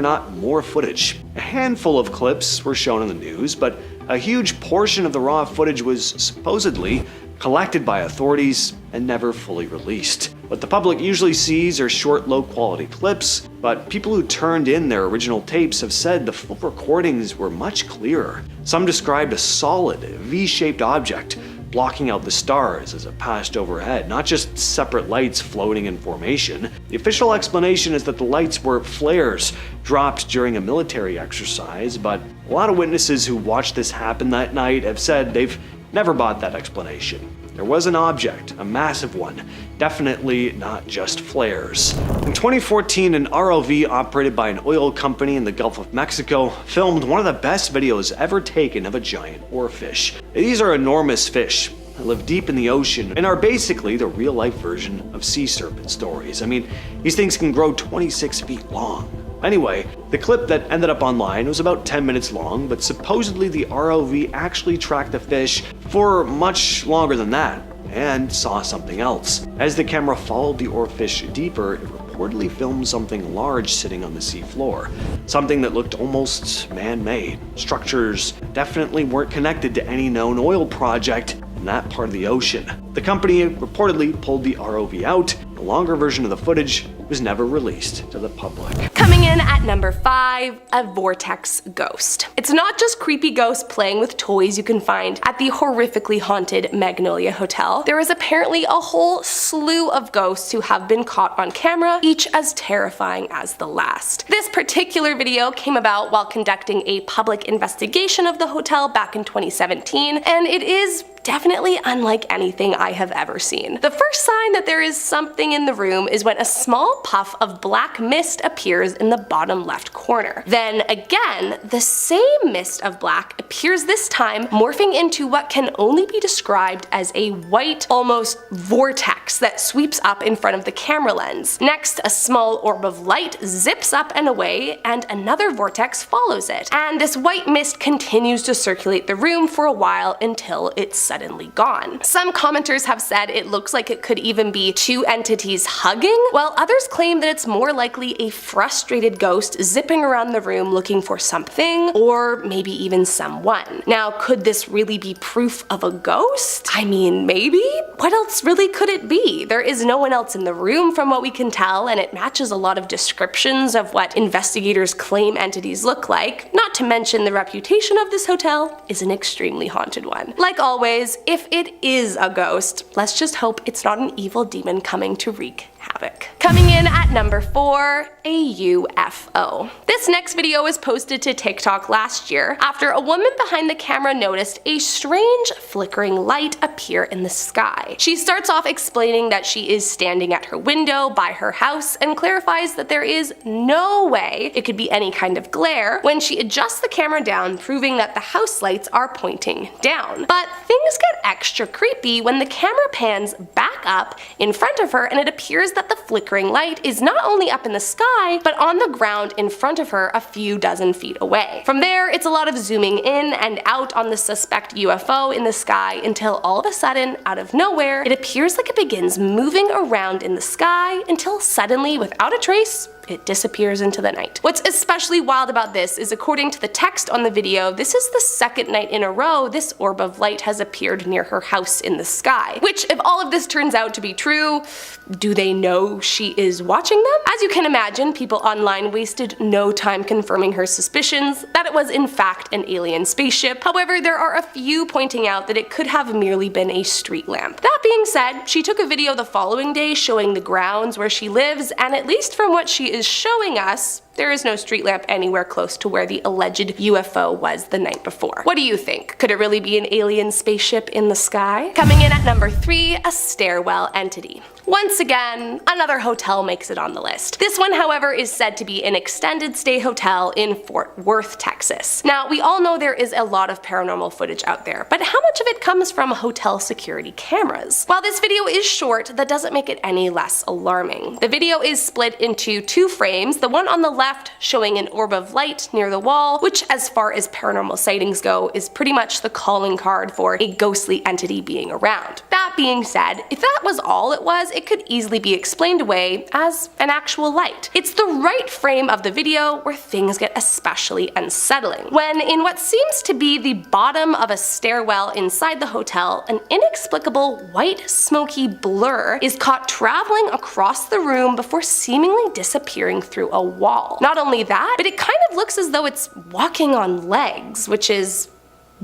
not more footage? A handful of clips were shown in the news, but a huge portion of the raw footage was supposedly collected by authorities and never fully released. What the public usually sees are short, low-quality clips, but people who turned in their original tapes have said the full recordings were much clearer. Some described a solid, V-shaped object blocking out the stars as it passed overhead, not just separate lights floating in formation. The official explanation is that the lights were flares dropped during a military exercise, but a lot of witnesses who watched this happen that night have said they've never bought that explanation. There was an object, a massive one, definitely not just flares. In 2014, an ROV operated by an oil company in the Gulf of Mexico filmed one of the best videos ever taken of a giant oarfish. These are enormous fish that live deep in the ocean and are basically the real-life version of sea serpent stories. I mean, these things can grow 26 feet long. Anyway, the clip that ended up online was about 10 minutes long, but supposedly the ROV actually tracked the fish for much longer than that and saw something else. As the camera followed the oarfish deeper, it reportedly filmed something large sitting on the seafloor, something that looked almost man-made. Structures definitely weren't connected to any known oil project in that part of the ocean. The company reportedly pulled the ROV out. The longer version of the footage was never released to the public. Coming in at number 5, a vortex ghost. It's not just creepy ghosts playing with toys you can find at the horrifically haunted Magnolia Hotel. There is apparently a whole slew of ghosts who have been caught on camera, each as terrifying as the last. This particular video came about while conducting a public investigation of the hotel back in 2017, and it is definitely unlike anything I have ever seen. The first sign that there is something in the room is when a small puff of black mist appears in the bottom left corner. Then again, the same mist of black appears this time, morphing into what can only be described as a white, almost vortex that sweeps up in front of the camera lens. Next, a small orb of light zips up and away, and another vortex follows it. And this white mist continues to circulate the room for a while until it's suddenly gone. Some commenters have said it looks like it could even be two entities hugging, while others claim that it's more likely a frustrated ghost zipping around the room looking for something, or maybe even someone. Now, could this really be proof of a ghost? I mean, maybe? What else really could it be? There is no one else in the room from what we can tell, and it matches a lot of descriptions of what investigators claim entities look like, not to mention the reputation of this hotel is an extremely haunted one. Like always, if it is a ghost, let's just hope it's not an evil demon coming to wreak havoc. Coming in at number 4, a UFO. This next video was posted to TikTok last year after a woman behind the camera noticed a strange flickering light appear in the sky. She starts off explaining that she is standing at her window by her house and clarifies that there is no way it could be any kind of glare when she adjusts the camera down, proving that the house lights are pointing down. But things get extra creepy when the camera pans back up in front of her and it appears that the flickering light is not only up in the sky, but on the ground in front of of her a few dozen feet away. From there, it's a lot of zooming in and out on the suspect UFO in the sky until all of a sudden, out of nowhere, it appears like it begins moving around in the sky until suddenly, without a trace, it disappears into the night. What's especially wild about this is, according to the text on the video, this is the second night in a row this orb of light has appeared near her house in the sky. Which, if all of this turns out to be true, do they know she is watching them? As you can imagine, people online wasted no time confirming her suspicions that it was in fact an alien spaceship. However, there are a few pointing out that it could have merely been a street lamp. That being said, she took a video the following day showing the grounds where she lives, and at least from what she is showing us, there is no street lamp anywhere close to where the alleged UFO was the night before. What do you think? Could it really be an alien spaceship in the sky? Coming in at number 3, a stairwell entity. Once again, another hotel makes it on the list. This one, however, is said to be an extended stay hotel in Fort Worth, Texas. Now, we all know there is a lot of paranormal footage out there, but how much of it comes from hotel security cameras? While this video is short, that doesn't make it any less alarming. The video is split into 2 frames, the one on the left showing an orb of light near the wall, which, as far as paranormal sightings go, is pretty much the calling card for a ghostly entity being around. That being said, if that was all it was, it could easily be explained away as an actual light. It's the right frame of the video where things get especially unsettling. When, in what seems to be the bottom of a stairwell inside the hotel, an inexplicable white smoky blur is caught traveling across the room before seemingly disappearing through a wall. Not only that, but it kind of looks as though it's walking on legs, which is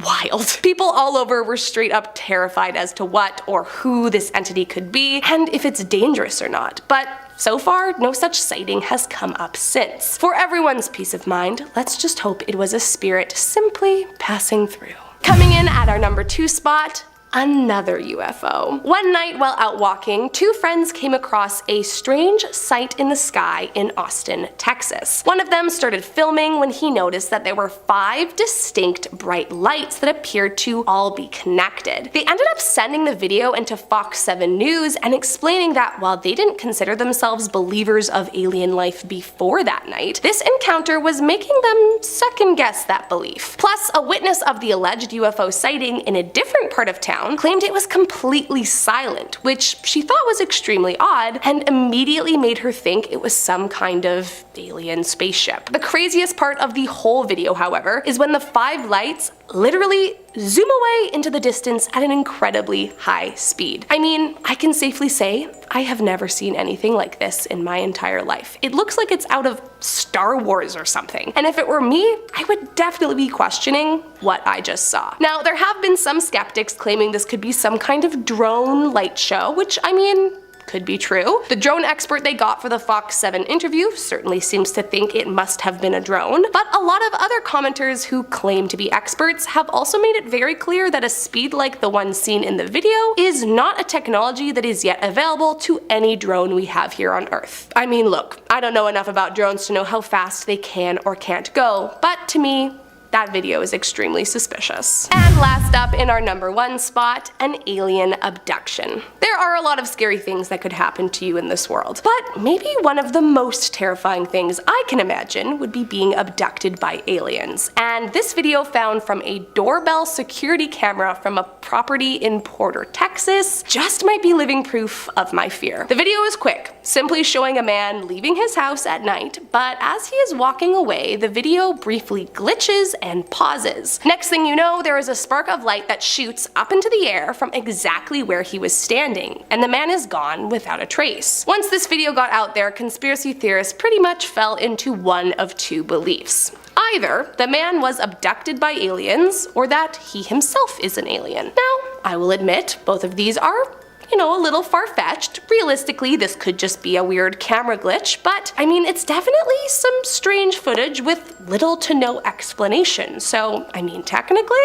wild. People all over were straight up terrified as to what or who this entity could be, and if it's dangerous or not. But so far, no such sighting has come up since. For everyone's peace of mind, let's just hope it was a spirit simply passing through. Coming in at our number 2 spot, another UFO. One night while out walking, 2 friends came across a strange sight in the sky in Austin, Texas. One of them started filming when he noticed that there were 5 distinct bright lights that appeared to all be connected. They ended up sending the video into Fox 7 News and explaining that while they didn't consider themselves believers of alien life before that night, this encounter was making them second guess that belief. Plus, a witness of the alleged UFO sighting in a different part of town claimed it was completely silent, which she thought was extremely odd and immediately made her think it was some kind of alien spaceship. The craziest part of the whole video, however, is when the 5 lights literally zoom away into the distance at an incredibly high speed. I mean, I can safely say I have never seen anything like this in my entire life. It looks like it's out of Star Wars or something. And if it were me, I would definitely be questioning what I just saw. Now, there have been some skeptics claiming this could be some kind of drone light show, which, I mean, could be true. The drone expert they got for the Fox 7 interview certainly seems to think it must have been a drone, but a lot of other commenters who claim to be experts have also made it very clear that a speed like the one seen in the video is not a technology that is yet available to any drone we have here on Earth. I mean, look, I don't know enough about drones to know how fast they can or can't go, but to me, that video is extremely suspicious. And last up in our number 1 spot, an alien abduction. There are a lot of scary things that could happen to you in this world, but maybe one of the most terrifying things I can imagine would be being abducted by aliens. And this video, found from a doorbell security camera from a property in Porter, Texas, just might be living proof of my fear. The video is quick, simply showing a man leaving his house at night, but as he is walking away, the video briefly glitches and pauses. Next thing you know, there is a spark of light that shoots up into the air from exactly where he was standing, and the man is gone without a trace. Once this video got out there, conspiracy theorists pretty much fell into one of 2 beliefs. Either the man was abducted by aliens, or that he himself is an alien. Now, I will admit, both of these are a little far-fetched. Realistically, this could just be a weird camera glitch, but I mean, it's definitely some strange footage with little to no explanation. So, I mean, technically,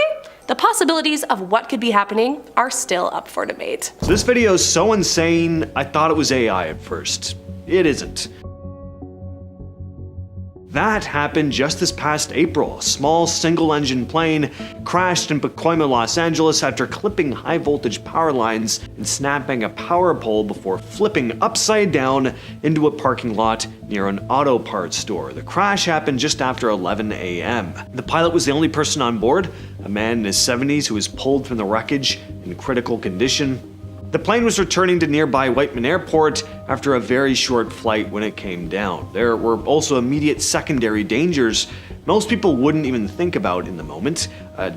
the possibilities of what could be happening are still up for debate. This video is so insane, I thought it was AI at first. It isn't. That happened just this past April. A small single-engine plane crashed in Pacoima, Los Angeles after clipping high-voltage power lines and snapping a power pole before flipping upside down into a parking lot near an auto parts store. The crash happened just after 11 a.m. The pilot was the only person on board, a man in his 70s who was pulled from the wreckage in critical condition. The plane was returning to nearby Whiteman Airport after a very short flight when it came down. There were also immediate secondary dangers most people wouldn't even think about in the moment.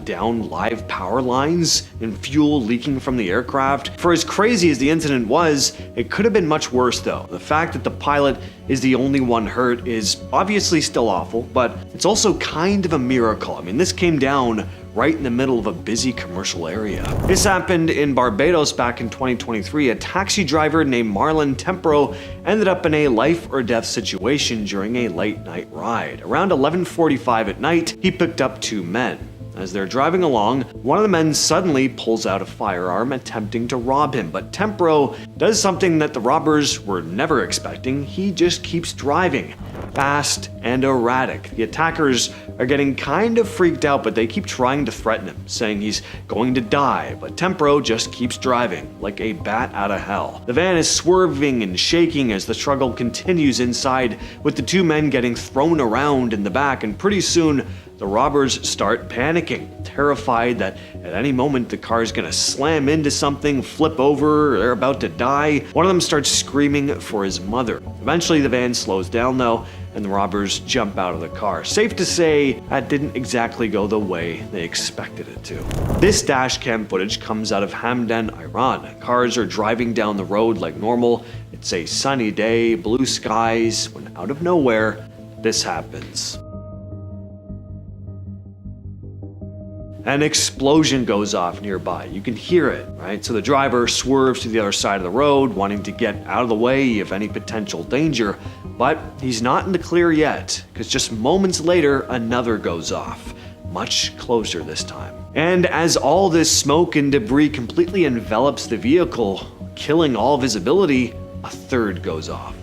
Down live power lines and fuel leaking from the aircraft. For as crazy as the incident was, it could have been much worse though. The fact that the pilot is the only one hurt is obviously still awful, but it's also kind of a miracle. I mean, this came down right in the middle of a busy commercial area. This happened in Barbados back in 2023. A taxi driver named Marlon Tempero ended up in a life or death situation during a late night ride. Around 11:45 at night, he picked up two men. As they're driving along, one of the men suddenly pulls out a firearm attempting to rob him, but Tempero does something that the robbers were never expecting. He just keeps driving, fast and erratic. The attackers are getting kind of freaked out, but they keep trying to threaten him, saying he's going to die, but Tempero just keeps driving like a bat out of hell. The van is swerving and shaking as the struggle continues inside, with the two men getting thrown around in the back, and pretty soon the robbers start panicking, terrified that at any moment the car is gonna slam into something, flip over, or they're about to die. One of them starts screaming for his mother. Eventually the van slows down though, and the robbers jump out of the car. Safe to say, that didn't exactly go the way they expected it to. This dash cam footage comes out of Hamdan, Iran. Cars are driving down the road like normal. It's a sunny day, blue skies, when out of nowhere, this happens. An explosion goes off nearby. You can hear it, right? So the driver swerves to the other side of the road, wanting to get out of the way of any potential danger, but he's not in the clear yet, because just moments later, another goes off, much closer this time. And as all this smoke and debris completely envelops the vehicle, killing all visibility, a third goes off.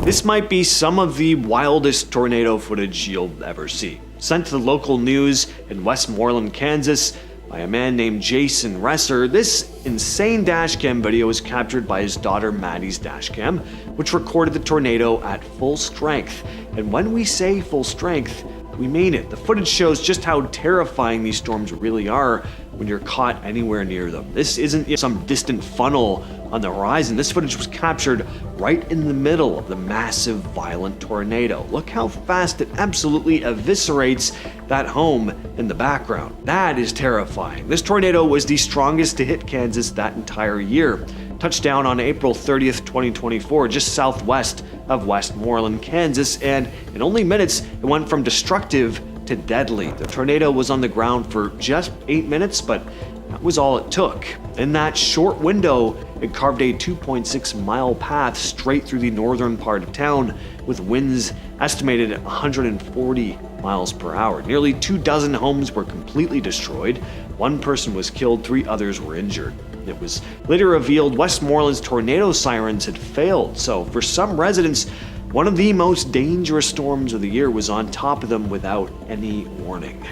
This might be some of the wildest tornado footage you'll ever see. Sent to the local news in Westmoreland, Kansas by a man named Jason Resser, this insane dashcam video was captured by his daughter Maddie's dashcam, which recorded the tornado at full strength. And when we say full strength, we mean it. The footage shows just how terrifying these storms really are when you're caught anywhere near them. This isn't some distant funnel on the horizon. This footage was captured right in the middle of the massive, violent tornado. Look how fast it absolutely eviscerates that home in the background. That is terrifying. This tornado was the strongest to hit Kansas that entire year. Touched down on April 30th, 2024, just southwest of Westmoreland, Kansas, and in only minutes, it went from destructive to deadly. The tornado was on the ground for just 8 minutes, but that was all it took. In that short window, it carved a 2.6-mile path straight through the northern part of town, with winds estimated at 140 miles per hour. Nearly 24 homes were completely destroyed. One person was killed, 3 others were injured. It was later revealed Westmoreland's tornado sirens had failed, so for some residents, one of the most dangerous storms of the year was on top of them without any warning.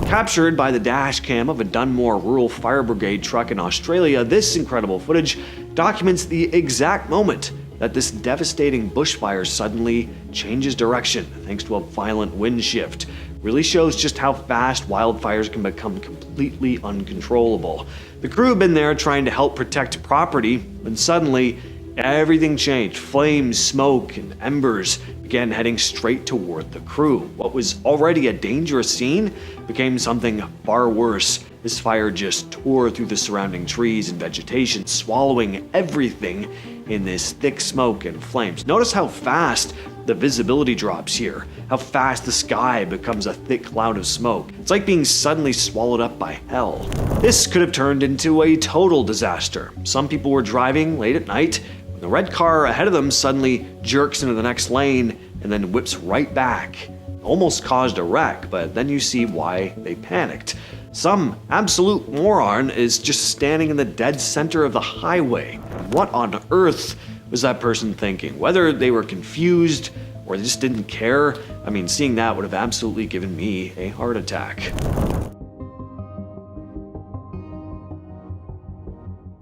Captured by the dash cam of a Dunmore Rural Fire Brigade truck in Australia, this incredible footage documents the exact moment that this devastating bushfire suddenly changes direction thanks to a violent wind shift. Really shows just how fast wildfires can become completely uncontrollable. The crew had been there trying to help protect property, when suddenly everything changed. Flames, smoke, and embers began heading straight toward the crew. What was already a dangerous scene became something far worse. This fire just tore through the surrounding trees and vegetation, swallowing everything in this thick smoke and flames. Notice how fast the visibility drops here, how fast the sky becomes a thick cloud of smoke. It's like being suddenly swallowed up by hell. This could have turned into a total disaster. Some people were driving late at night when the red car ahead of them suddenly jerks into the next lane and then whips right back. Almost caused a wreck, but then you see why they panicked. Some absolute moron is just standing in the dead center of the highway. What on earth was that person thinking? Whether they were confused or they just didn't care, I mean, seeing that would have absolutely given me a heart attack.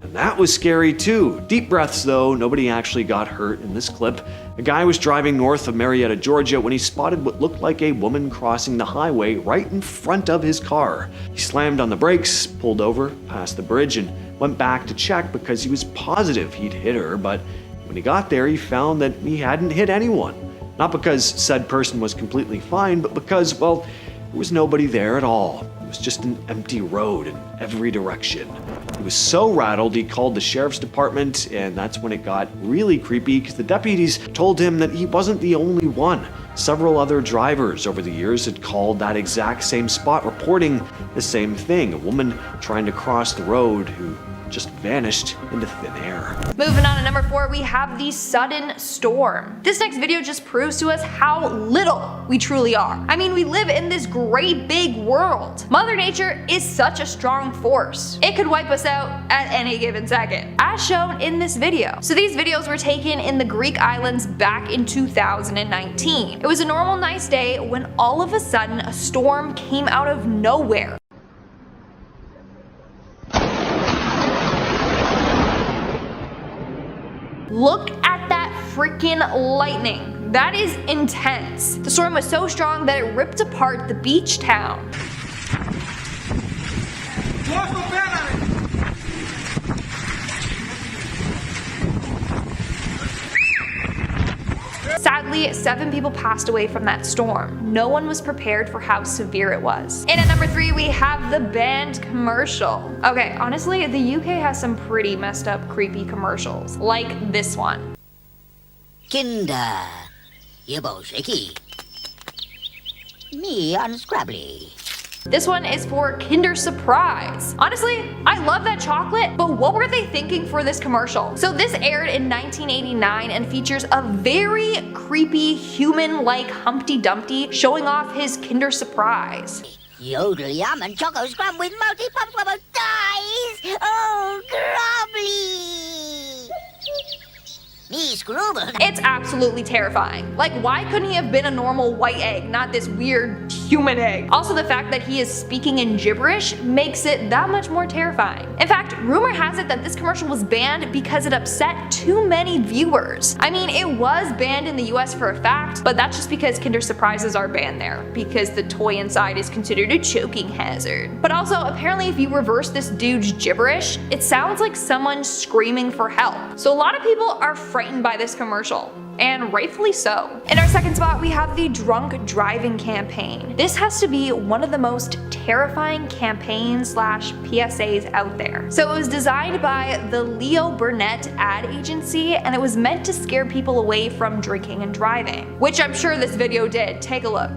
And that was scary too. Deep breaths though, nobody actually got hurt in this clip. A guy was driving north of Marietta, Georgia when he spotted what looked like a woman crossing the highway right in front of his car. He slammed on the brakes, pulled over, passed the bridge, and went back to check because he was positive he'd hit her, but when he got there he found that he hadn't hit anyone. Not because said person was completely fine, but because, well, there was nobody there at all. It was just an empty road in every direction. He was so rattled he called the sheriff's department, and that's when it got really creepy because the deputies told him that he wasn't the only one. Several other drivers over the years had called that exact same spot, reporting the same thing, a woman trying to cross the road who just vanished into thin air. Moving on to number 4, we have the sudden storm. This next video just proves to us how little we truly are. I mean, we live in this great big world. Mother Nature is such a strong force. It could wipe us out at any given second, as shown in this video. So these videos were taken in the Greek islands back in 2019. It was a normal nice day when all of a sudden a storm came out of nowhere. Look at that freaking lightning. That is intense. The storm was so strong that it ripped apart the beach town. Sadly, 7 people passed away from that storm. No one was prepared for how severe it was. And at number 3, we have the band commercial. Okay, honestly, the UK has some pretty messed up, creepy commercials, like this one. Kinder, you both shaky. Me unscrabbly. This one is for Kinder Surprise. Honestly, I love that chocolate, but what were they thinking for this commercial? So this aired in 1989 and features a very creepy human-like Humpty Dumpty showing off his Kinder Surprise. Yodel yum and choco scrum with multi-pop dice. Oh, grubbly. Me scrubble. It's absolutely terrifying. Like, why couldn't he have been a normal white egg, not this weird human egg? Also, the fact that he is speaking in gibberish makes it that much more terrifying. In fact, rumor has it that this commercial was banned because it upset too many viewers. I mean, it was banned in the US for a fact, but that's just because Kinder Surprises are banned there, because the toy inside is considered a choking hazard. But also, apparently if you reverse this dude's gibberish, it sounds like someone screaming for help. So a lot of people are frightened by this commercial, and rightfully so. In our second spot, we have the drunk driving campaign. This has to be one of the most terrifying campaigns / PSAs out there. So it was designed by the Leo Burnett ad agency, and it was meant to scare people away from drinking and driving, which I'm sure this video did. Take a look.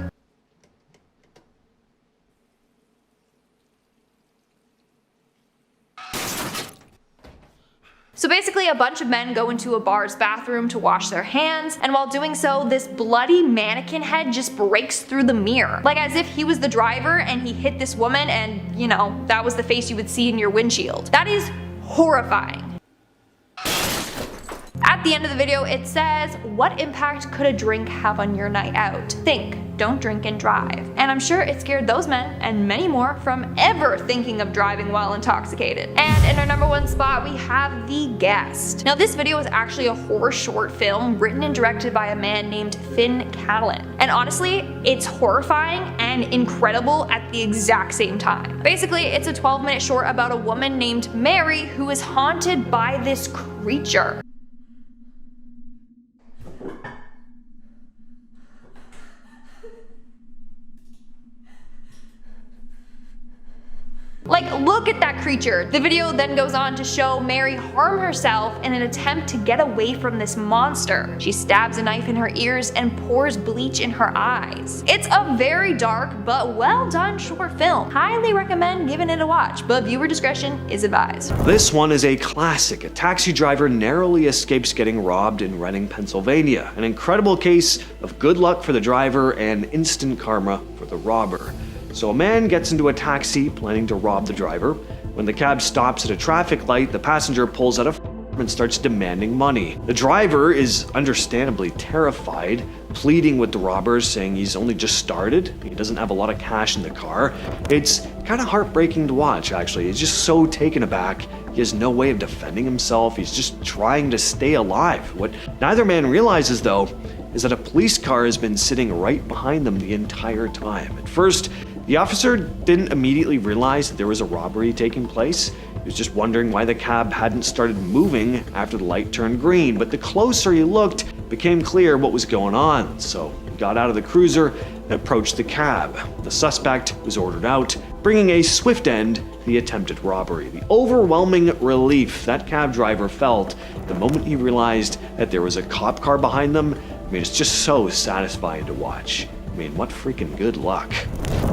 So basically, a bunch of men go into a bar's bathroom to wash their hands, and while doing so, this bloody mannequin head just breaks through the mirror. Like as if he was the driver and he hit this woman and, you know, that was the face you would see in your windshield. That is horrifying. At the end of the video, it says, what impact could a drink have on your night out? Think, don't drink and drive. And I'm sure it scared those men and many more from ever thinking of driving while intoxicated. And in our number 1 spot, we have The Guest. Now this video is actually a horror short film written and directed by a man named Finn Callan. And honestly, it's horrifying and incredible at the exact same time. Basically, it's a 12-minute short about a woman named Mary who is haunted by this creature. Like, look at that creature. The video then goes on to show Mary harm herself in an attempt to get away from this monster. She stabs a knife in her ears and pours bleach in her eyes. It's a very dark but well done short film. Highly recommend giving it a watch, but viewer discretion is advised. This one is a classic. A taxi driver narrowly escapes getting robbed in Reading, Pennsylvania. An incredible case of good luck for the driver and instant karma for the robber. So a man gets into a taxi planning to rob the driver. When the cab stops at a traffic light, the passenger pulls out a and starts demanding money. The driver is understandably terrified, pleading with the robbers, saying he's only just started, he doesn't have a lot of cash in the car. It's kind of heartbreaking to watch, actually. He's just so taken aback. He has no way of defending himself. He's just trying to stay alive. What neither man realizes, though, is that a police car has been sitting right behind them the entire time. At first, the officer didn't immediately realize that there was a robbery taking place. He was just wondering why the cab hadn't started moving after the light turned green, but the closer he looked, it became clear what was going on. So he got out of the cruiser and approached the cab. The suspect was ordered out, bringing a swift end to the attempted robbery. The overwhelming relief that cab driver felt the moment he realized that there was a cop car behind them, I mean, it's just so satisfying to watch. I mean, what freaking good luck.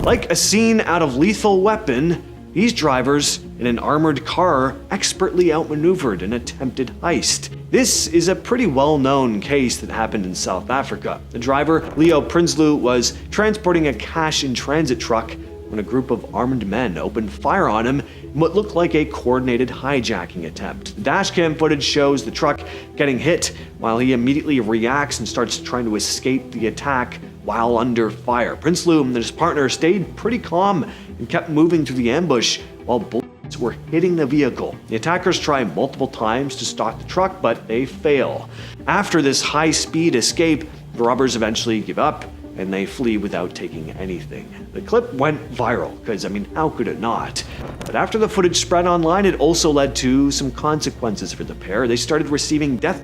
Like a scene out of Lethal Weapon, these drivers in an armored car expertly outmaneuvered an attempted heist. This is a pretty well-known case that happened in South Africa. The driver, Leo Prinsloo, was transporting a cash-in-transit truck when a group of armed men opened fire on him in what looked like a coordinated hijacking attempt. The dashcam footage shows the truck getting hit while he immediately reacts and starts trying to escape the attack while under fire. Prinsloo and his partner stayed pretty calm and kept moving through the ambush while bullets were hitting the vehicle. The attackers try multiple times to stop the truck, but they fail. After this high-speed escape, the robbers eventually give up and they flee without taking anything. The clip went viral, because I mean, how could it not? But after the footage spread online, it also led to some consequences for the pair. They started receiving death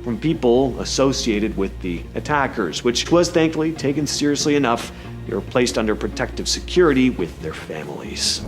from people associated with the attackers, which was thankfully taken seriously enough. They were placed under protective security with their families.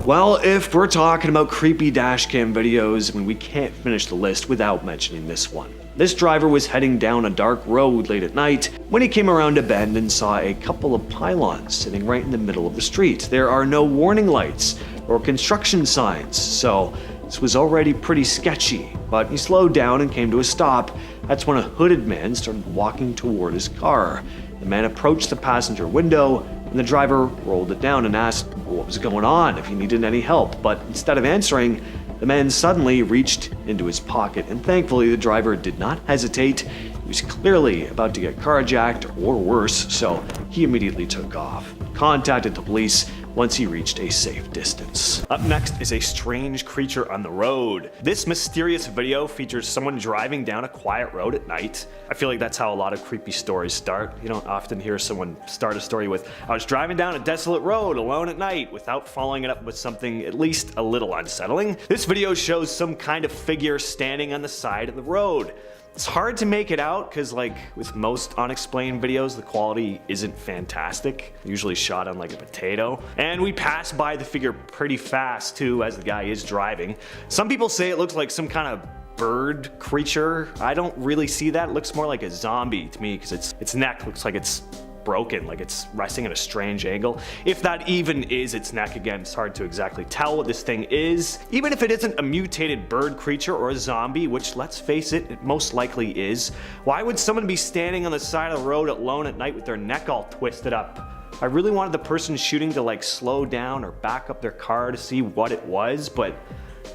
Well, if we're talking about creepy dashcam videos, I mean, we can't finish the list without mentioning this one. This driver was heading down a dark road late at night when he came around a bend and saw a couple of pylons sitting right in the middle of the street. There are no warning lights or construction signs, so this was already pretty sketchy, but he slowed down and came to a stop. That's when a hooded man started walking toward his car. The man approached the passenger window, and the driver rolled it down and asked what was going on, if he needed any help. But instead of answering, the man suddenly reached into his pocket, and thankfully the driver did not hesitate. He was clearly about to get carjacked or worse, so he immediately took off. Contacted the police once he reached a safe distance. Up next is a strange creature on the road. This mysterious video features someone driving down a quiet road at night. I feel like that's how a lot of creepy stories start. You don't often hear someone start a story with, I was driving down a desolate road alone at night, without following it up with something at least a little unsettling. This video shows some kind of figure standing on the side of the road. It's hard to make it out because, like with most unexplained videos, the quality isn't fantastic. Usually shot on like a potato. And we pass by the figure pretty fast too, as the guy is driving. Some people say it looks like some kind of bird creature. I don't really see that. It looks more like a zombie to me because its neck looks like it's broken, like it's resting at a strange angle. If that even is its neck, again, it's hard to exactly tell what this thing is. Even if it isn't a mutated bird creature or a zombie, which let's face it, it most likely is, why would someone be standing on the side of the road alone at night with their neck all twisted up? I really wanted the person shooting to like slow down or back up their car to see what it was, but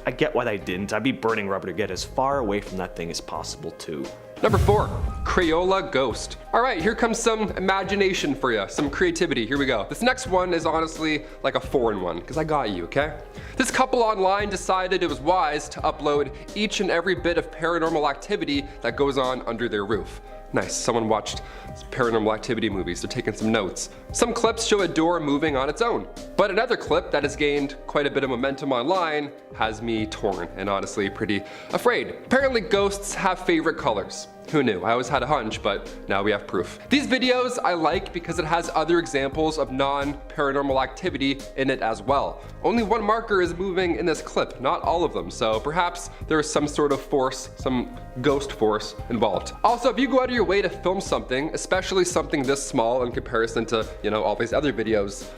I get why they didn't. I'd be burning rubber to get as far away from that thing as possible too. Number 4, Crayola Ghost. All right, here comes some imagination for you, some creativity. Here we go. This next one is honestly like a foreign one, because I got you, okay? This couple online decided it was wise to upload each and every bit of paranormal activity that goes on under their roof. Nice, someone watched Paranormal Activity movies, they're taking some notes. Some clips show a door moving on its own, but another clip that has gained quite a bit of momentum online has me torn and honestly pretty afraid. Apparently ghosts have favorite colors. Who knew? I always had a hunch, but now we have proof. These videos I like because it has other examples of non-paranormal activity in it as well. Only one marker is moving in this clip, not all of them, so perhaps there is some sort of force, some ghost force involved. Also, if you go out of your way to film something, especially something this small in comparison to, you know, all these other videos,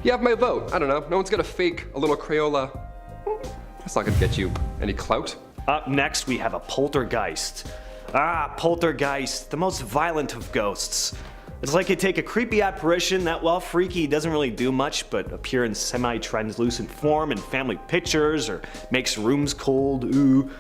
you have my vote. I don't know, no one's gonna fake a little Crayola. That's not gonna get you any clout. Up next, we have a poltergeist. Poltergeist, the most violent of ghosts. It's like you take a creepy apparition that, while freaky, doesn't really do much but appear in semi-translucent form in family pictures or makes rooms cold, ooh.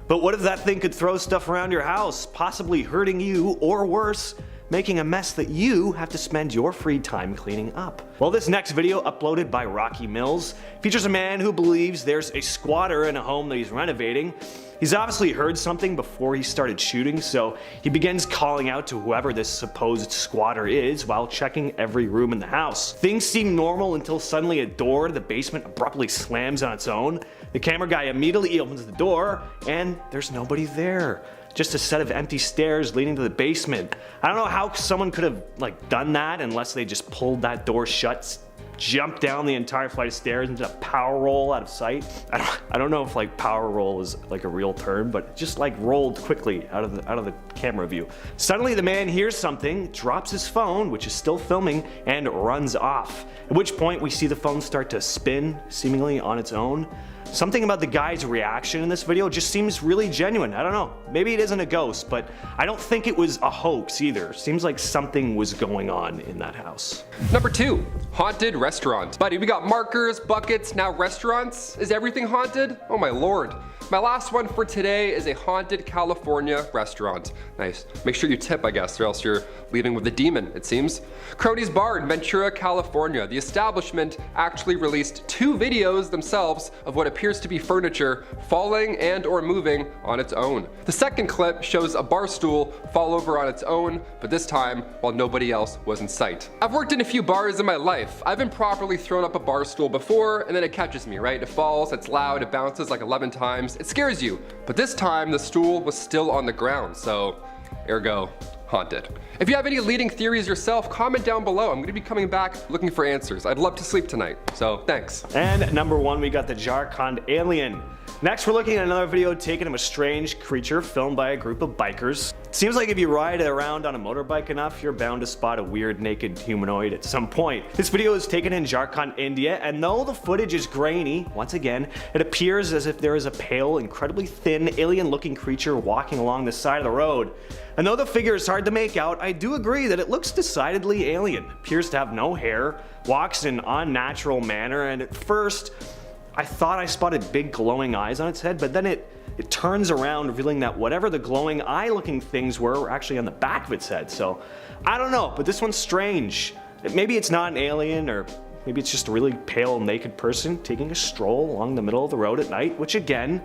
But what if that thing could throw stuff around your house, possibly hurting you, or worse, making a mess that you have to spend your free time cleaning up? Well, this next video, uploaded by Rocky Mills, features a man who believes there's a squatter in a home that he's renovating. He's obviously heard something before he started shooting, so he begins calling out to whoever this supposed squatter is while checking every room in the house. Things seem normal until suddenly a door to the basement abruptly slams on its own. The camera guy immediately opens the door, and there's nobody there. Just a set of empty stairs leading to the basement. I don't know how someone could have done that unless they just pulled that door shut, jumped down the entire flight of stairs and did a power roll out of sight. I don't know if power roll is a real term, but just rolled quickly out of the camera view. Suddenly the man hears something, drops his phone, which is still filming, and runs off. At which point we see the phone start to spin, seemingly on its own. Something about the guy's reaction in this video just seems really genuine. I don't know, maybe it isn't a ghost, but I don't think it was a hoax either. Seems like something was going on in that house. Number 2, haunted restaurant. Buddy, we got markers, buckets, now restaurants. Is everything haunted? Oh my lord. My last one for today is a haunted California restaurant. Nice. Make sure you tip, I guess, or else you're leaving with a demon, it seems. Cronies Bar in Ventura, California. The establishment actually released 2 videos themselves of what appears to be furniture falling and or moving on its own. The second clip shows a bar stool fall over on its own, but this time while nobody else was in sight. I've worked in a few bars in my life. I've been properly thrown up a bar stool before, and then it catches me, right? It falls, it's loud, it bounces 11 times. It scares you, but this time the stool was still on the ground, so ergo haunted. If you have any leading theories yourself, comment down below. I'm gonna be coming back looking for answers. I'd love to sleep tonight, so thanks. And number 1, we got the Jharkhand alien. Next, we're looking at another video taken of a strange creature filmed by a group of bikers. Seems like if you ride around on a motorbike enough, you're bound to spot a weird naked humanoid at some point. This video is taken in Jharkhand, India, and though the footage is grainy, once again, it appears as if there is a pale, incredibly thin, alien-looking creature walking along the side of the road. And though the figure is hard to make out, I do agree that it looks decidedly alien. Appears to have no hair, walks in an unnatural manner, and at first, I thought I spotted big glowing eyes on its head, but then it turns around, revealing that whatever the glowing eye-looking things were actually on the back of its head. So, I don't know, but this one's strange. Maybe it's not an alien, or maybe it's just a really pale, naked person taking a stroll along the middle of the road at night, which again,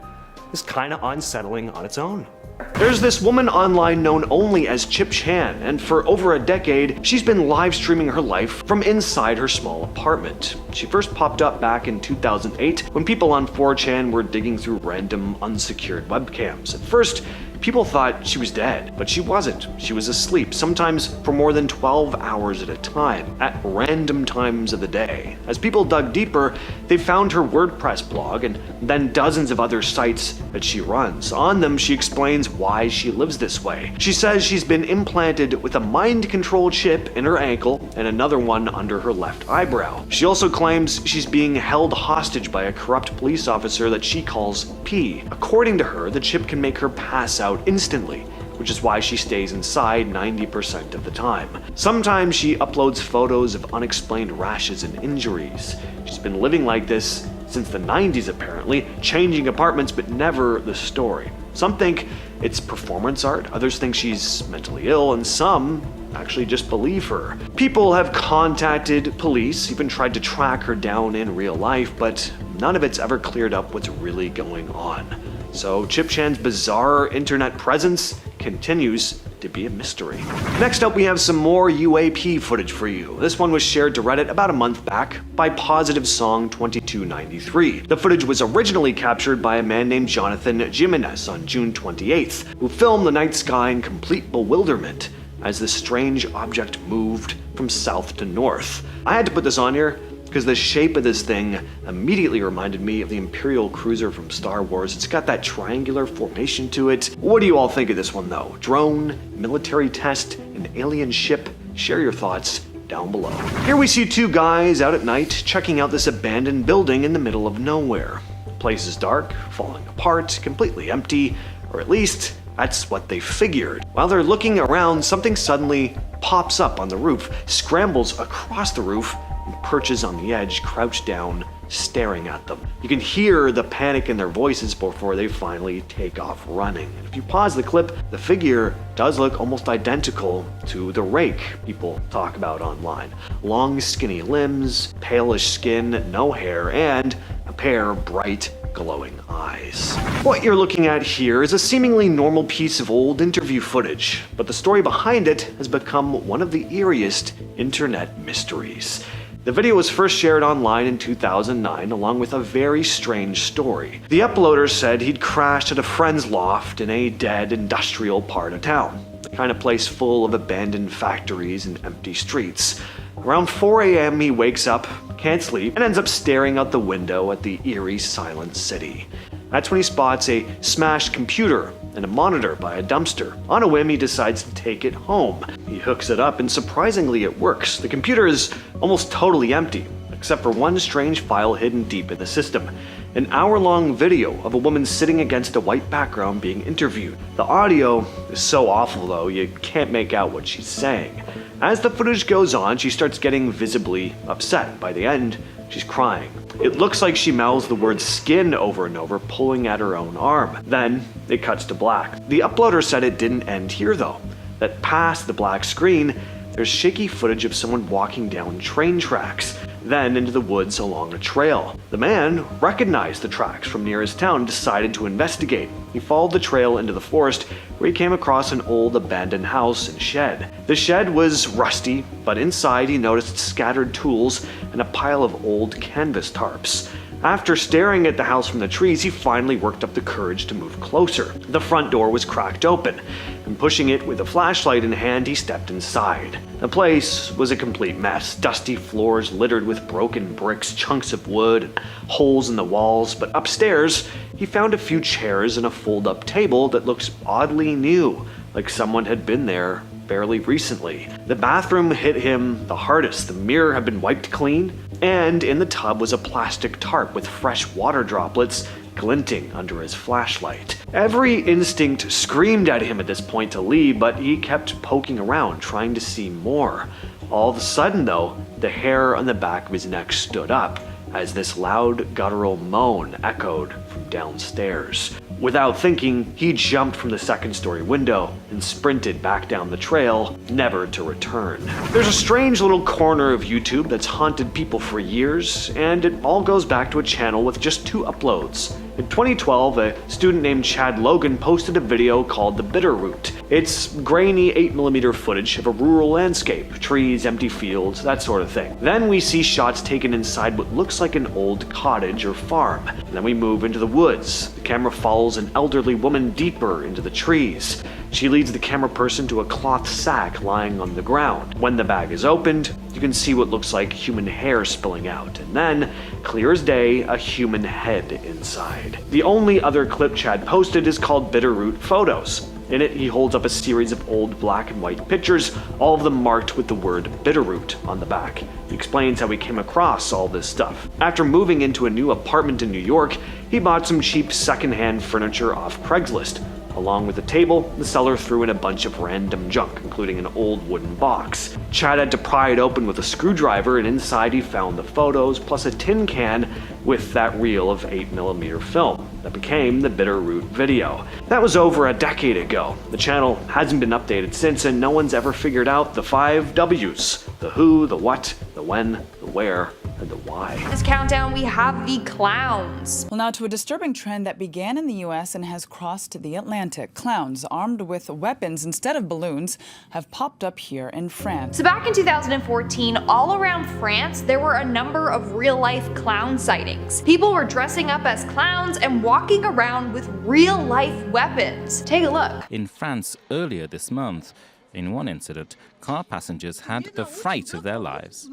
is kinda unsettling on its own. There's this woman online known only as Chip Chan, and for over a decade, she's been live streaming her life from inside her small apartment. She first popped up back in 2008 when people on 4chan were digging through random unsecured webcams. At first, people thought she was dead, but she wasn't. She was asleep, sometimes for more than 12 hours at a time, at random times of the day. As people dug deeper, they found her WordPress blog and then dozens of other sites that she runs. On them, she explains why she lives this way. She says she's been implanted with a mind control chip in her ankle and another one under her left eyebrow. She also claims she's being held hostage by a corrupt police officer that she calls P. According to her, the chip can make her pass out instantly, which is why she stays inside 90% of the time. Sometimes she uploads photos of unexplained rashes and injuries. She's been living like this since the 90s apparently, changing apartments but never the story. Some think it's performance art, others think she's mentally ill, and some actually just believe her. People have contacted police, even tried to track her down in real life, but none of it's ever cleared up what's really going on. So Chip Chan's bizarre internet presence continues to be a mystery. Next up, we have some more UAP footage for you. This one was shared to Reddit about a month back by Positive Song 2293. The footage was originally captured by a man named Jonathan Jimenez on June 28th, who filmed the night sky in complete bewilderment as the strange object moved from south to north. I had to put this on here because the shape of this thing immediately reminded me of the Imperial Cruiser from Star Wars. It's got that triangular formation to it. What do you all think of this one though? Drone, military test, an alien ship? Share your thoughts down below. Here we see 2 guys out at night checking out this abandoned building in the middle of nowhere. The place is dark, falling apart, completely empty, or at least that's what they figured. While they're looking around, something suddenly pops up on the roof, scrambles across the roof, and perches on the edge, crouched down, staring at them. You can hear the panic in their voices before they finally take off running. If you pause the clip, the figure does look almost identical to the rake people talk about online. Long, skinny limbs, palish skin, no hair, and a pair of bright, glowing eyes. What you're looking at here is a seemingly normal piece of old interview footage, but the story behind it has become one of the eeriest internet mysteries. The video was first shared online in 2009 along with a very strange story. The uploader said he'd crashed at a friend's loft in a dead industrial part of town, the kind of place full of abandoned factories and empty streets. Around 4 a.m. he wakes up, can't sleep, and ends up staring out the window at the eerie silent city. That's when he spots a smashed computer and a monitor by a dumpster. On a whim, he decides to take it home. He hooks it up and surprisingly it works. The computer is almost totally empty, except for one strange file hidden deep in the system. An hour-long video of a woman sitting against a white background being interviewed. The audio is so awful though, you can't make out what she's saying. As the footage goes on, she starts getting visibly upset. By the end, she's crying. It looks like she mouths the word skin over and over, pulling at her own arm. Then it cuts to black. The uploader said it didn't end here though, that past the black screen, there's shaky footage of someone walking down train tracks, then into the woods along a trail. The man recognized the tracks from near his town and decided to investigate. He followed the trail into the forest where he came across an old abandoned house and shed. The shed was rusty, but inside he noticed scattered tools and a pile of old canvas tarps. After staring at the house from the trees, he finally worked up the courage to move closer. The front door was cracked open, and pushing it with a flashlight in hand, he stepped inside. The place was a complete mess. Dusty floors littered with broken bricks, chunks of wood, and holes in the walls. But upstairs, he found a few chairs and a fold-up table that looks oddly new, like someone had been there fairly recently. The bathroom hit him the hardest. The mirror had been wiped clean, and in the tub was a plastic tarp with fresh water droplets glinting under his flashlight. Every instinct screamed at him at this point to leave, but he kept poking around, trying to see more. All of a sudden, though, the hair on the back of his neck stood up as this loud guttural moan echoed from downstairs. Without thinking, he jumped from the second-story window and sprinted back down the trail, never to return. There's a strange little corner of YouTube that's haunted people for years, and it all goes back to a channel with just 2 uploads. In 2012, a student named Chad Logan posted a video called The Bitter Root. It's grainy 8mm footage of a rural landscape, trees, empty fields, that sort of thing. Then we see shots taken inside what looks like an old cottage or farm. And then we move into the woods. The camera follows an elderly woman deeper into the trees. She leads the camera person to a cloth sack lying on the ground. When the bag is opened, you can see what looks like human hair spilling out, and then, clear as day, a human head inside. The only other clip Chad posted is called Bitterroot Photos. In it, he holds up a series of old black and white pictures, all of them marked with the word Bitterroot on the back. He explains how he came across all this stuff. After moving into a new apartment in New York, he bought some cheap secondhand furniture off Craigslist. Along with the table, the seller threw in a bunch of random junk, including an old wooden box. Chad had to pry it open with a screwdriver, and inside he found the photos, plus a tin can with that reel of 8mm film that became the Bitterroot video. That was over a decade ago. The channel hasn't been updated since, and no one's ever figured out the 5 W's. The who, the what, the when, the where, and the why. This countdown, we have the clowns. Well, now to a disturbing trend that began in the U.S. and has crossed the Atlantic. Clowns armed with weapons instead of balloons have popped up here in France. So back in 2014, all around France, there were a number of real-life clown sightings. People were dressing up as clowns and walking around with real-life weapons. Take a look. In France earlier this month, in one incident, car passengers had the fright of their lives.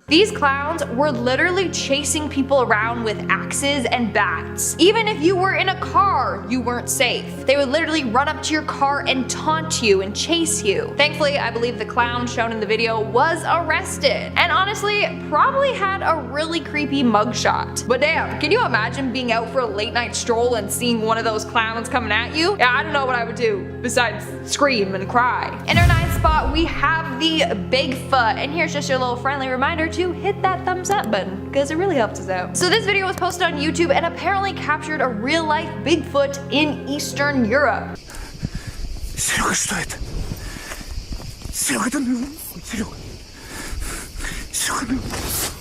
These clowns were literally chasing people around with axes and bats. Even if you were in a car, you weren't safe. They would literally run up to your car and taunt you and chase you. Thankfully, I believe the clown shown in the video was arrested, and honestly, probably had a really creepy mugshot. But damn, can you imagine being out for a late night stroll and seeing one of those clowns coming at you? Yeah, I don't know what I would do besides scream and cry. In our 9th spot, we have the Bigfoot, and here's just your little friendly reminder to hit that thumbs up button, because it really helps us out. So this video was posted on YouTube and apparently captured a real-life Bigfoot in Eastern Europe. Серега, что это? Серега, это Серега. Серега.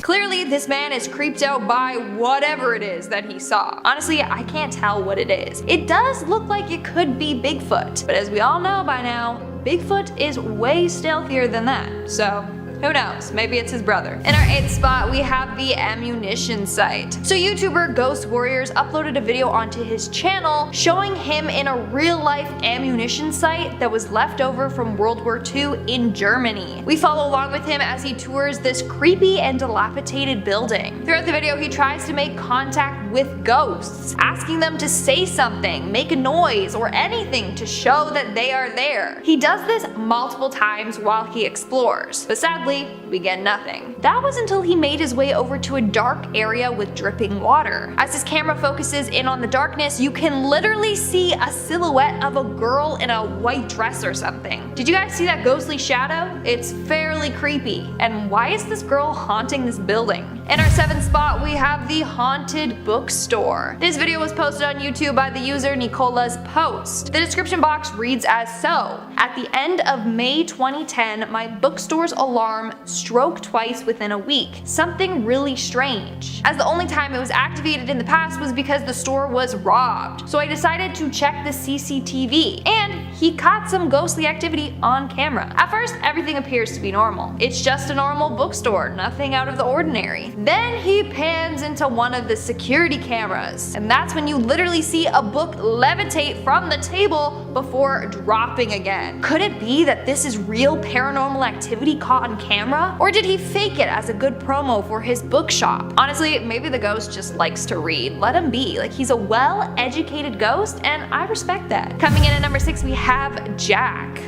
Clearly, this man is creeped out by whatever it is that he saw. Honestly, I can't tell what it is. It does look like it could be Bigfoot, but as we all know by now, Bigfoot is way stealthier than that, so who knows? Maybe it's his brother. In our 8th spot, we have the ammunition site. So YouTuber Ghost Warriors uploaded a video onto his channel showing him in a real-life ammunition site that was left over from World War II in Germany. We follow along with him as he tours this creepy and dilapidated building. Throughout the video, he tries to make contact with ghosts, asking them to say something, make a noise, or anything to show that they are there. He does this multiple times while he explores, but sadly, we get nothing. That was until he made his way over to a dark area with dripping water. As his camera focuses in on the darkness, you can literally see a silhouette of a girl in a white dress or something. Did you guys see that ghostly shadow? It's fairly creepy. And why is this girl haunting this building? In our 7th spot, we have the haunted bookstore. This video was posted on YouTube by the user Nicola's Post. The description box reads as so: at the end of May 2010, my bookstore's alarm stroked twice within a week. Something really strange. As the only time it was activated in the past was because the store was robbed. So I decided to check the CCTV, and he caught some ghostly activity on camera. At first, everything appears to be normal. It's just a normal bookstore, nothing out of the ordinary. Then he pans into one of the security cameras, and that's when you literally see a book levitate from the table before dropping again. Could it be that this is real paranormal activity caught on camera? Or did he fake it as a good promo for his bookshop? Honestly, maybe the ghost just likes to read. Let him be. Like, he's a well-educated ghost, and I respect that. Coming in at number 6, we have Jack.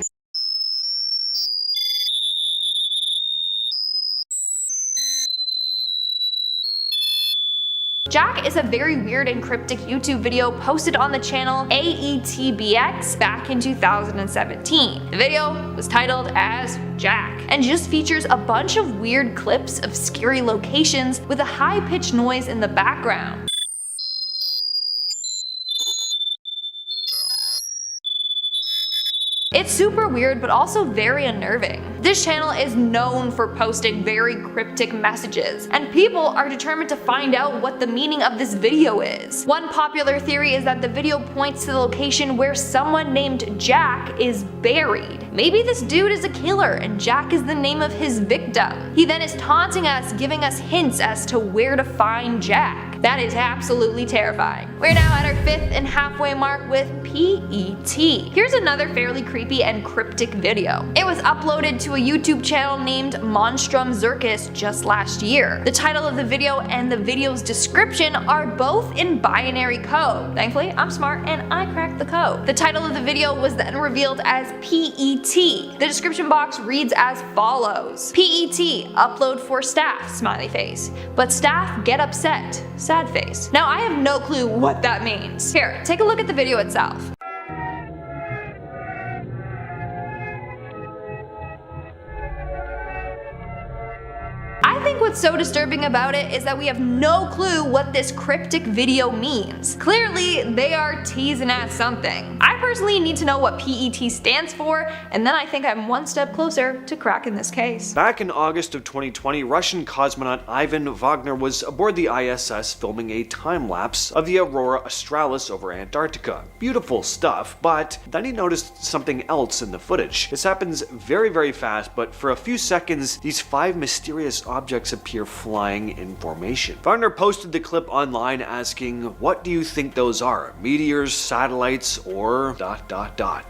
Jack is a very weird and cryptic YouTube video posted on the channel AETBX back in 2017. The video was titled as Jack and just features a bunch of weird clips of scary locations with a high-pitched noise in the background. It's super weird, but also very unnerving. This channel is known for posting very cryptic messages, and people are determined to find out what the meaning of this video is. One popular theory is that the video points to the location where someone named Jack is buried. Maybe this dude is a killer and Jack is the name of his victim. He then is taunting us, giving us hints as to where to find Jack. That is absolutely terrifying. We're now at our 5th and halfway mark with PET. Here's another fairly creepy and cryptic video. It was uploaded to a YouTube channel named Monstrum Circus just last year. The title of the video and the video's description are both in binary code. Thankfully, I'm smart and I cracked the code. The title of the video was then revealed as PET. The description box reads as follows: PET, upload for staff, smiley face. But staff get upset, sad face. Now I have no clue what that means. Here, take a look at the video itself. I think what's so disturbing about it is that we have no clue what this cryptic video means. Clearly, they are teasing at something. I personally need to know what PET stands for, and then I think I'm one step closer to cracking this case. Back in August of 2020, Russian cosmonaut Ivan Wagner was aboard the ISS filming a time-lapse of the Aurora Australis over Antarctica. Beautiful stuff, but then he noticed something else in the footage. This happens very, very fast, but for a few seconds, these 5 mysterious objects appear flying in formation. Wagner posted the clip online asking, "What do you think those are? Meteors, satellites, or ...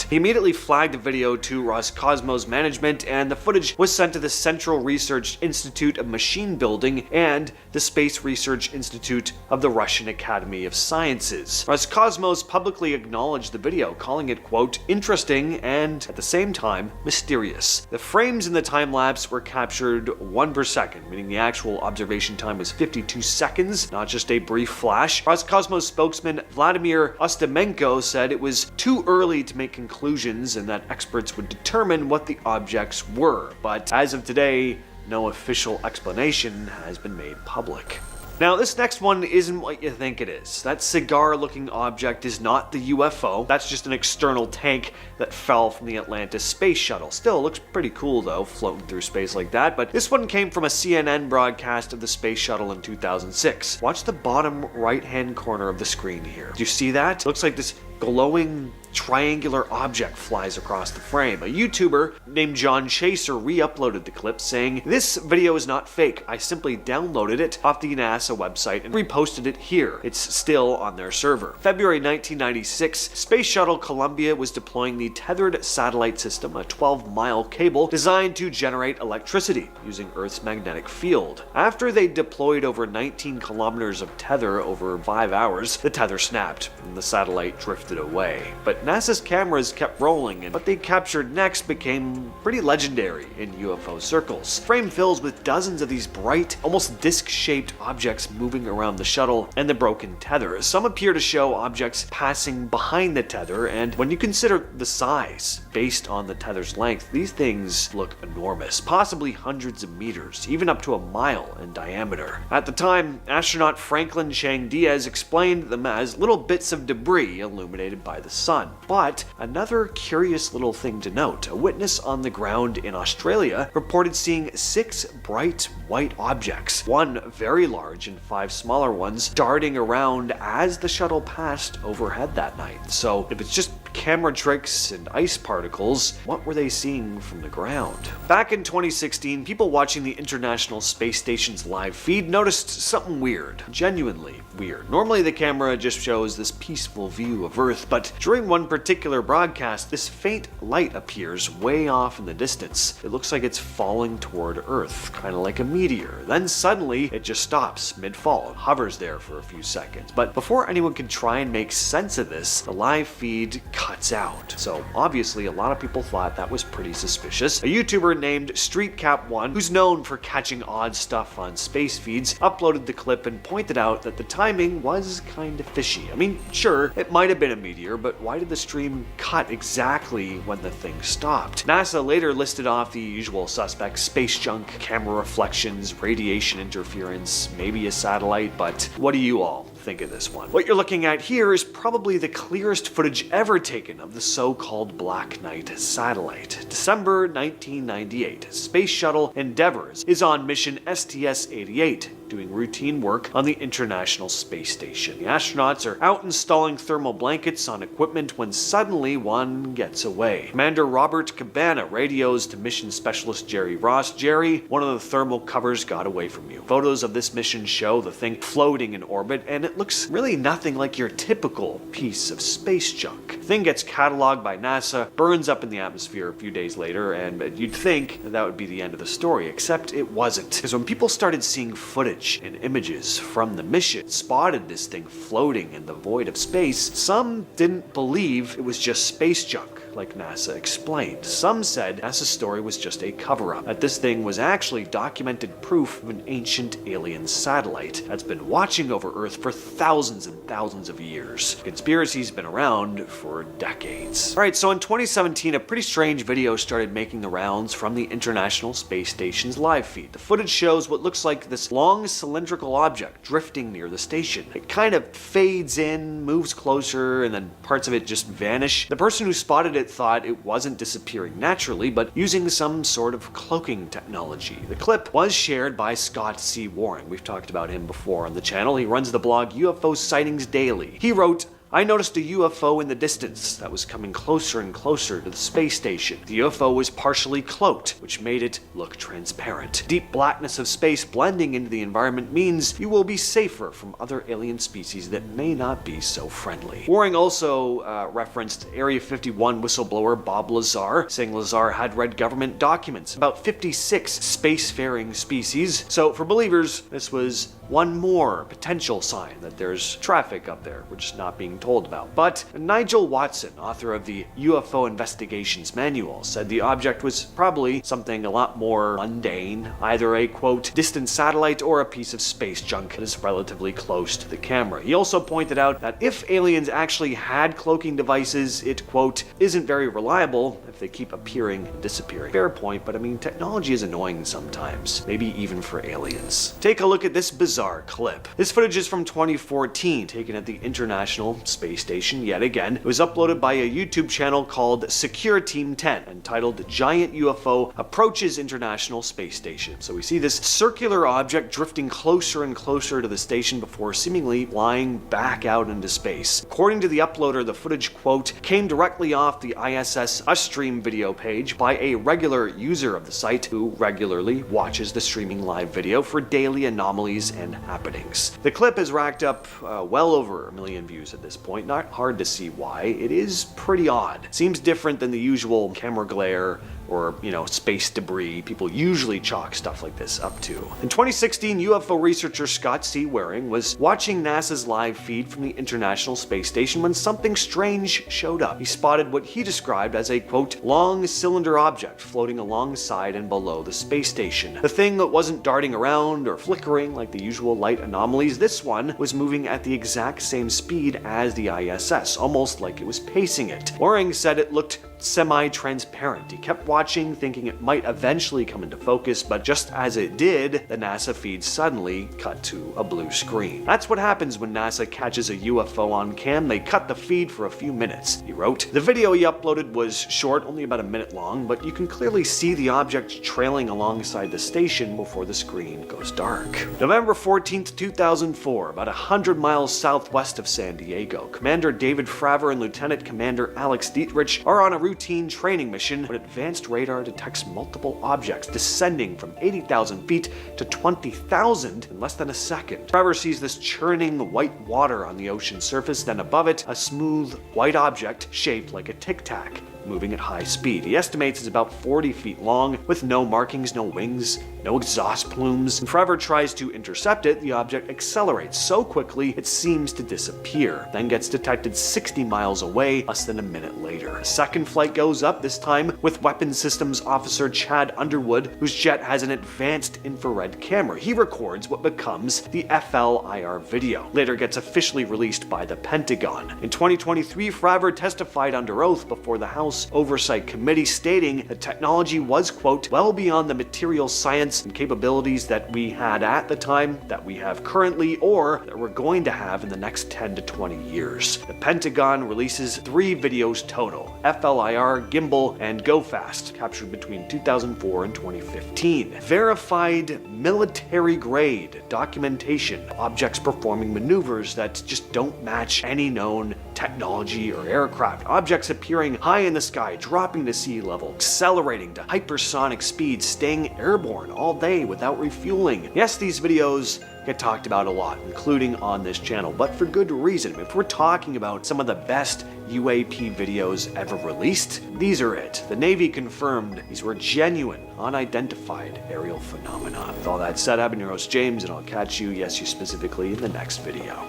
He immediately flagged the video to Roscosmos management, and the footage was sent to the Central Research Institute of Machine Building and the Space Research Institute of the Russian Academy of Sciences. Roscosmos publicly acknowledged the video, calling it, quote, interesting and, at the same time, mysterious. The frames in the time-lapse were captured 1 per second, meaning the actual observation time was 52 seconds, not just a brief flash. Roscosmos spokesman Vladimir Ostemenko said it was too early to make conclusions and that experts would determine what the objects were. But as of today, no official explanation has been made public. Now, this next one isn't what you think it is. That cigar-looking object is not the UFO. That's just an external tank that fell from the Atlantis space shuttle. Still, looks pretty cool though, floating through space like that. But this one came from a CNN broadcast of the space shuttle in 2006. Watch the bottom right-hand corner of the screen here. Do you see that? It looks like this glowing triangular object flies across the frame. A YouTuber named John Chaser re-uploaded the clip saying, "This video is not fake. I simply downloaded it off the NASA website and reposted it here. It's still on their server." February 1996, Space Shuttle Columbia was deploying the tethered satellite system, a 12-mile cable designed to generate electricity using Earth's magnetic field. After they deployed over 19 kilometers of tether over 5 hours, the tether snapped and the satellite drifted away. But NASA's cameras kept rolling, and what they captured next became pretty legendary in UFO circles. Frame fills with dozens of these bright, almost disc-shaped objects moving around the shuttle and the broken tether. Some appear to show objects passing behind the tether, and when you consider the size based on the tether's length, these things look enormous, possibly hundreds of meters, even up to a mile in diameter. At the time, astronaut Franklin Chang Diaz explained them as little bits of debris illuminated by the sun. But another curious little thing to note, a witness on the ground in Australia reported seeing 6 bright white objects, one very large and 5 smaller ones darting around as the shuttle passed overhead that night. So if it's just camera tricks and ice particles, what were they seeing from the ground? Back in 2016, people watching the International Space Station's live feed noticed something weird, genuinely weird. Normally the camera just shows this peaceful view of Earth, but during one particular broadcast, this faint light appears way off in the distance. It looks like it's falling toward Earth, kind of like a meteor. Then suddenly, it just stops mid-fall and hovers there for a few seconds. But before anyone can try and make sense of this, the live feed cuts out. So obviously, a lot of people thought that was pretty suspicious. A YouTuber named StreetCap1, who's known for catching odd stuff on space feeds, uploaded the clip and pointed out that the timing was kind of fishy. I mean, sure, it might have been a meteor, but why did the stream cut exactly when the thing stopped? NASA later listed off the usual suspects: space junk, camera reflections, radiation interference, maybe a satellite, but what do you all think of this one? What you're looking at here is probably the clearest footage ever taken of the so-called Black Knight satellite. December 1998, Space Shuttle Endeavour is on mission STS-88, doing routine work on the International Space Station. The astronauts are out installing thermal blankets on equipment when suddenly one gets away. Commander Robert Cabana radios to mission specialist Jerry Ross. "Jerry, one of the thermal covers got away from you." Photos of this mission show the thing floating in orbit, and it looks really nothing like your typical piece of space junk. The thing gets cataloged by NASA, burns up in the atmosphere a few days later, and you'd think that would be the end of the story, except it wasn't. Because when people started seeing footage and images from the mission, spotted this thing floating in the void of space, some didn't believe it was just space junk, like NASA explained. Some said NASA's story was just a cover-up, that this thing was actually documented proof of an ancient alien satellite that's been watching over Earth for thousands and thousands of years. The conspiracy's been around for decades. Alright, so in 2017, a pretty strange video started making the rounds from the International Space Station's live feed. The footage shows what looks like this long cylindrical object drifting near the station. It kind of fades in, moves closer, and then parts of it just vanish. The person who spotted it thought it wasn't disappearing naturally, but using some sort of cloaking technology. The clip was shared by Scott C. Waring. We've talked about him before on the channel. He runs the blog UFO Sightings Daily. He wrote, "I noticed a UFO in the distance that was coming closer and closer to the space station. The UFO was partially cloaked, which made it look transparent. Deep blackness of space blending into the environment means you will be safer from other alien species that may not be so friendly." Waring also referenced Area 51 whistleblower Bob Lazar, saying Lazar had read government documents about 56 spacefaring species. So for believers, this was one more potential sign that there's traffic up there we're just not being told about. But Nigel Watson, author of the UFO Investigations Manual, said the object was probably something a lot more mundane, either a, quote, distant satellite or a piece of space junk that is relatively close to the camera. He also pointed out that if aliens actually had cloaking devices, it, quote, isn't very reliable if they keep appearing and disappearing. Fair point, but I mean, technology is annoying sometimes, maybe even for aliens. Take a look at this bizarre clip. This footage is from 2014, taken at the International Space Station yet again. It was uploaded by a YouTube channel called Secure Team 10, entitled Giant UFO Approaches International Space Station. So we see this circular object drifting closer and closer to the station before seemingly flying back out into space. According to the uploader, the footage, quote, came directly off the ISS Ustream video page by a regular user of the site who regularly watches the streaming live video for daily anomalies and happenings. The clip has racked up well over 1 million views at this point. Not hard to see why. It is pretty odd. Seems different than the usual camera glare or, space debris people usually chalk stuff like this up to. In 2016, UFO researcher Scott C. Waring was watching NASA's live feed from the International Space Station when something strange showed up. He spotted what he described as a, quote, long cylinder object floating alongside and below the space station. The thing that wasn't darting around or flickering like the usual light anomalies. This one was moving at the exact same speed as the ISS, almost like it was pacing it. Waring said it looked semi-transparent. He kept watching, thinking it might eventually come into focus, but just as it did, the NASA feed suddenly cut to a blue screen. That's what happens when NASA catches a UFO on cam. They cut the feed for a few minutes, he wrote. The video he uploaded was short, only about a minute long, but you can clearly see the object trailing alongside the station before the screen goes dark. November 14th, 2004, about 100 miles southwest of San Diego, Commander David Fravor and Lieutenant Commander Alex Dietrich are on a routine training mission when advanced radar detects multiple objects descending from 80,000 feet to 20,000 in less than a second. Fravor sees this churning white water on the ocean surface, then above it, a smooth white object shaped like a tic-tac, moving at high speed. He estimates it's about 40 feet long, with no markings, no wings, no exhaust plumes. When Fravor tries to intercept it, the object accelerates so quickly it seems to disappear, then gets detected 60 miles away less than a minute later. A second flight goes up, this time with Weapons Systems Officer Chad Underwood, whose jet has an advanced infrared camera. He records what becomes the FLIR video, later gets officially released by the Pentagon. In 2023, Fravor testified under oath before the House Oversight Committee, stating that technology was, quote, well beyond the material science and capabilities that we had at the time, that we have currently, or that we're going to have in the next 10 to 20 years. The Pentagon releases 3 videos total: FLIR, Gimbal, and Go Fast, captured between 2004 and 2015. Verified military-grade documentation, objects performing maneuvers that just don't match any known technology or aircraft. Objects appearing high in the sky, dropping to sea level, accelerating to hypersonic speeds, staying airborne all day without refueling. Yes, these videos get talked about a lot, including on this channel, but for good reason. If we're talking about some of the best UAP videos ever released, these are it. The Navy confirmed these were genuine, unidentified aerial phenomena. With all that said, I've been your host James, and I'll catch you, yes you specifically, in the next video.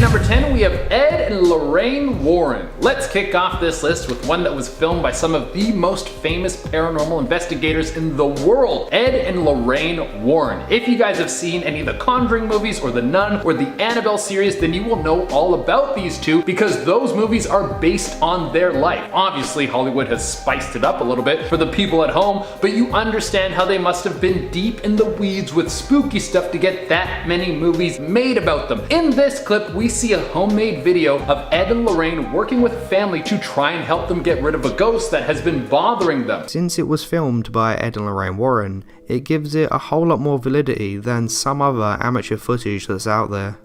Number 10, we have Ed and Lorraine Warren. Let's kick off this list with one that was filmed by some of the most famous paranormal investigators in the world, Ed and Lorraine Warren. If you guys have seen any of the Conjuring movies or The Nun or the Annabelle series, then you will know all about these two because those movies are based on their life. Obviously, Hollywood has spiced it up a little bit for the people at home, but you understand how they must have been deep in the weeds with spooky stuff to get that many movies made about them. In this clip, we see a homemade video of Ed and Lorraine working with family to try and help them get rid of a ghost that has been bothering them. Since it was filmed by Ed and Lorraine Warren, it gives it a whole lot more validity than some other amateur footage that's out there.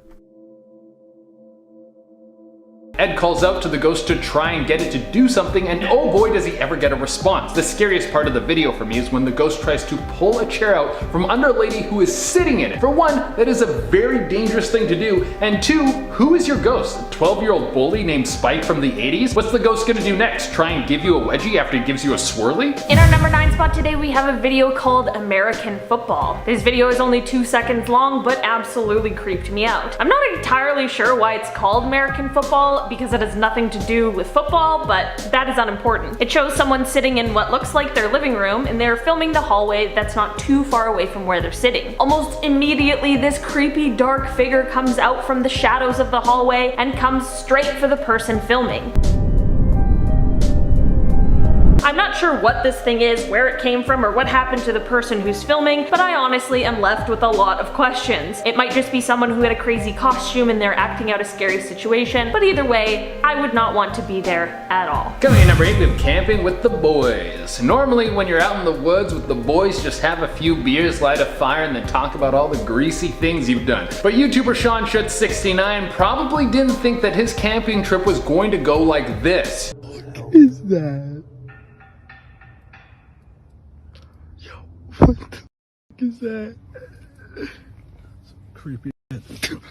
Ed calls out to the ghost to try and get it to do something, and oh boy does he ever get a response. The scariest part of the video for me is when the ghost tries to pull a chair out from under a lady who is sitting in it. For one, that is a very dangerous thing to do, and two, who is your ghost? A 12-year-old bully named Spike from the 80s? What's the ghost gonna do next? Try and give you a wedgie after he gives you a swirly? In our number 9 spot today, we have a video called American Football. This video is only 2 seconds long, but absolutely creeped me out. I'm not entirely sure why it's called American Football, because it has nothing to do with football, but that is unimportant. It shows someone sitting in what looks like their living room, and they're filming the hallway that's not too far away from where they're sitting. Almost immediately, this creepy dark figure comes out from the shadows of the hallway and comes straight for the person filming. I'm not sure what this thing is, where it came from, or what happened to the person who's filming, but I honestly am left with a lot of questions. It might just be someone who had a crazy costume and they're acting out a scary situation, but either way, I would not want to be there at all. Coming in number 8, we have camping with the boys. Normally when you're out in the woods with the boys, just have a few beers, light a fire, and then talk about all the greasy things you've done. But YouTuber Sean Schutz 69 probably didn't think that his camping trip was going to go like this. What is that? What the f is that? Creepy.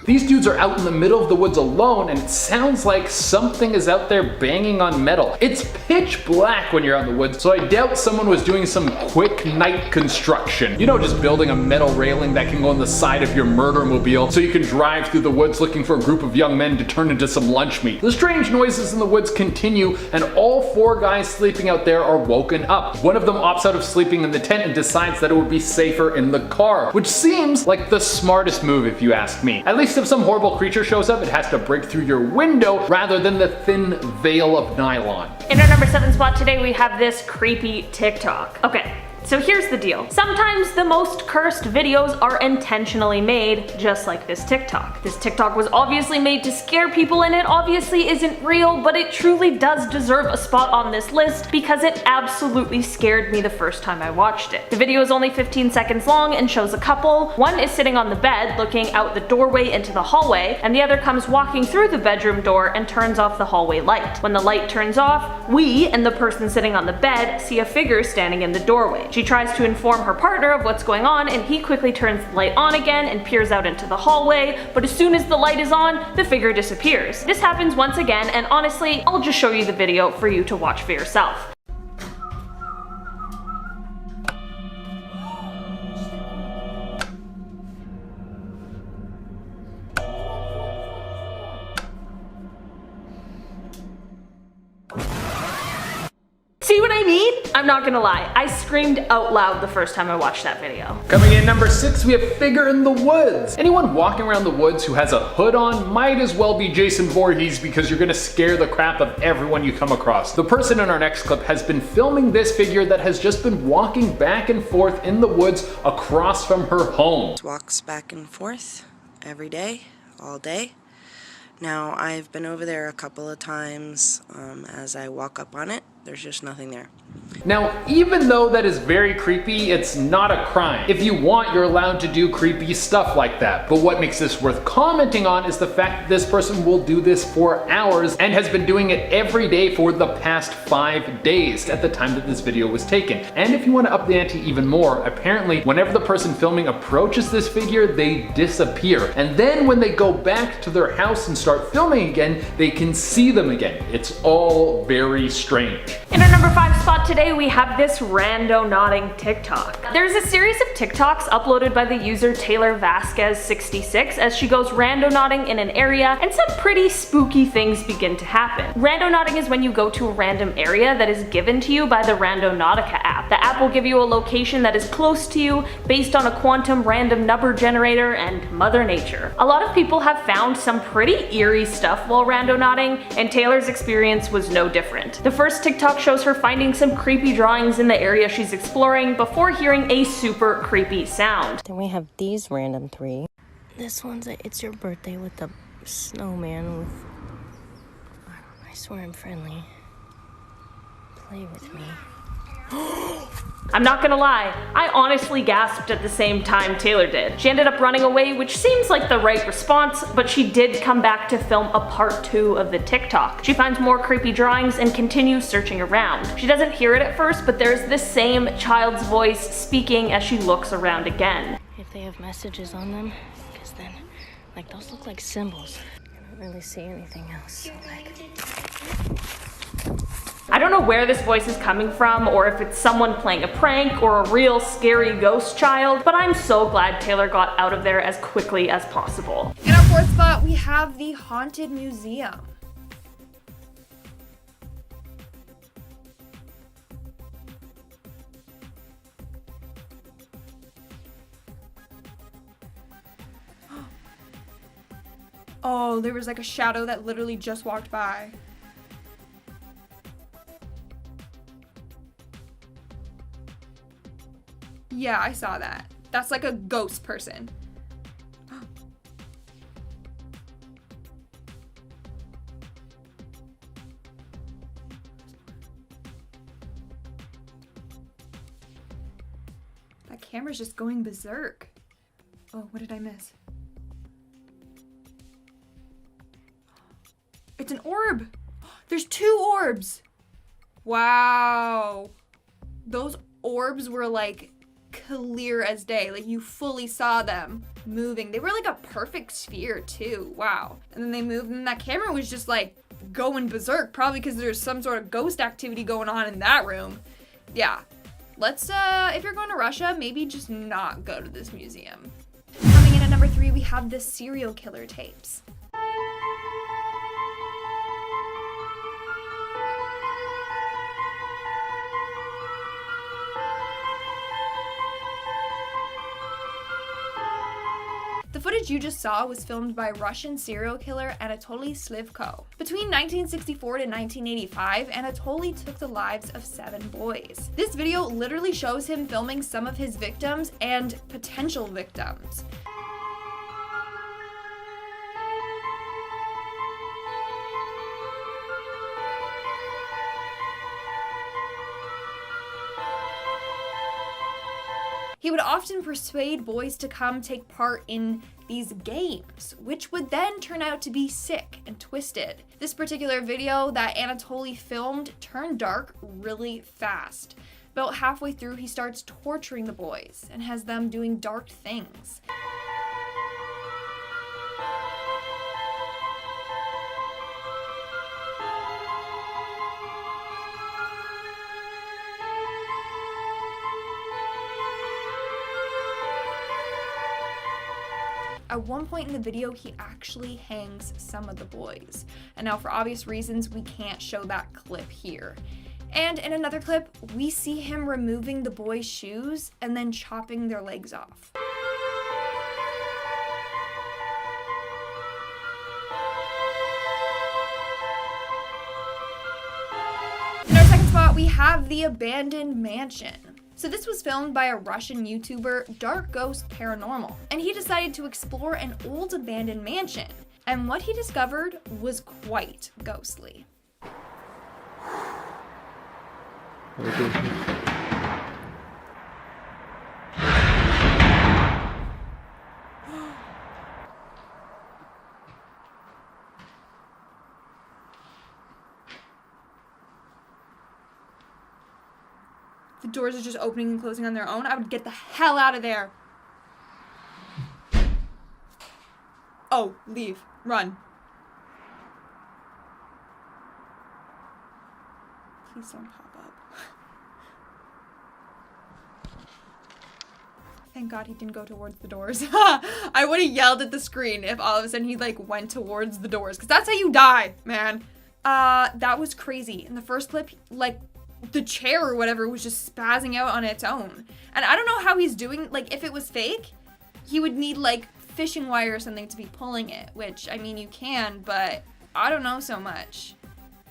These dudes are out in the middle of the woods alone, and it sounds like something is out there banging on metal. It's pitch black when you're out in the woods, so I doubt someone was doing some quick night construction. You know, just building a metal railing that can go on the side of your murder mobile so you can drive through the woods looking for a group of young men to turn into some lunch meat. The strange noises in the woods continue, and all 4 guys sleeping out there are woken up. One of them opts out of sleeping in the tent and decides that it would be safer in the car, which seems like the smartest move if you ask me. At least if some horrible creature shows up, it has to break through your window rather than the thin veil of nylon. In our number 7 spot today, we have this creepy TikTok. Okay. So here's the deal. Sometimes the most cursed videos are intentionally made, just like this TikTok. This TikTok was obviously made to scare people, and it obviously isn't real, but it truly does deserve a spot on this list because it absolutely scared me the first time I watched it. The video is only 15 seconds long and shows a couple. One is sitting on the bed looking out the doorway into the hallway, and the other comes walking through the bedroom door and turns off the hallway light. When the light turns off, we and the person sitting on the bed see a figure standing in the doorway. She tries to inform her partner of what's going on, and he quickly turns the light on again and peers out into the hallway, but as soon as the light is on, the figure disappears. This happens once again, and honestly, I'll just show you the video for you to watch for yourself. See what I mean? I'm not gonna lie, I screamed out loud the first time I watched that video. Coming in number 6, we have Figure in the Woods. Anyone walking around the woods who has a hood on might as well be Jason Voorhees, because you're gonna scare the crap of everyone you come across. The person in our next clip has been filming this figure that has just been walking back and forth in the woods across from her home. Walks back and forth every day, all day. Now, I've been over there a couple of times. As I walk up on it, there's just nothing there. Now, even though that is very creepy, it's not a crime. If you want, you're allowed to do creepy stuff like that. But what makes this worth commenting on is the fact that this person will do this for hours and has been doing it every day for the past 5 days at the time that this video was taken. And if you want to up the ante even more, apparently whenever the person filming approaches this figure, they disappear. And then when they go back to their house and start filming again, they can see them again. It's all very strange. In our number 5 spot today, we have this rando nodding TikTok. There's a series of TikToks uploaded by the user Taylor Vasquez 66 as she goes rando nodding in an area, and some pretty spooky things begin to happen. Rando nodding is when you go to a random area that is given to you by the Randonautica app. The app will give you a location that is close to you based on a quantum random number generator and Mother Nature. A lot of people have found some pretty eerie stuff while rando nodding, and Taylor's experience was no different. The first TikTok shows her finding some creepy drawings in the area she's exploring before hearing a super creepy sound. Then we have these random 3. This one's a it's your birthday with the snowman with, I swear I'm friendly. Play with me. I'm not gonna lie, I honestly gasped at the same time Taylor did. She ended up running away, which seems like the right response, but she did come back to film a part 2 of the TikTok. She finds more creepy drawings and continues searching around. She doesn't hear it at first, but there's this same child's voice speaking as she looks around again. If they have messages on them, because then, like, those look like symbols. I don't really see anything else, so, like... I don't know where this voice is coming from, or if it's someone playing a prank or a real scary ghost child, but I'm so glad Taylor got out of there as quickly as possible. In our 4th spot, we have the Haunted Museum. Oh, there was like a shadow that literally just walked by. Yeah, I saw that. That's like a ghost person. That camera's just going berserk. Oh, what did I miss? It's an orb. There's 2 orbs. Wow. Those orbs were like clear as day. Like you fully saw them moving. They were like a perfect sphere too. Wow. And then they moved and that camera was just like going berserk, probably because there's some sort of ghost activity going on in that room. Yeah. Let's, if you're going to Russia, maybe just not go to this museum. Coming in at number 3, we have the serial killer tapes. The footage you just saw was filmed by Russian serial killer Anatoly Slivko. Between 1964 to 1985, Anatoly took the lives of 7 boys. This video literally shows him filming some of his victims and potential victims. He would often persuade boys to come take part in these games, which would then turn out to be sick and twisted. This particular video that Anatoly filmed turned dark really fast. About halfway through, he starts torturing the boys and has them doing dark things. At one point in the video, he actually hangs some of the boys. And now for obvious reasons, we can't show that clip here. And in another clip, we see him removing the boys' shoes and then chopping their legs off. In our second spot, we have the abandoned mansion. So this was filmed by a Russian YouTuber, Dark Ghost Paranormal, and he decided to explore an old abandoned mansion. And what he discovered was quite ghostly. The doors are just opening and closing on their own. I would get the hell out of there. Oh, leave. Run. Please don't pop up. Thank God he didn't go towards the doors. I would have yelled at the screen if all of a sudden he like went towards the doors, because that's how you die, man. That was crazy. In the first clip, like, the chair or whatever was just spazzing out on its own. And I don't know how he's doing, like, if it was fake, he would need, like, fishing wire or something to be pulling it, which, I mean, you can, but I don't know so much.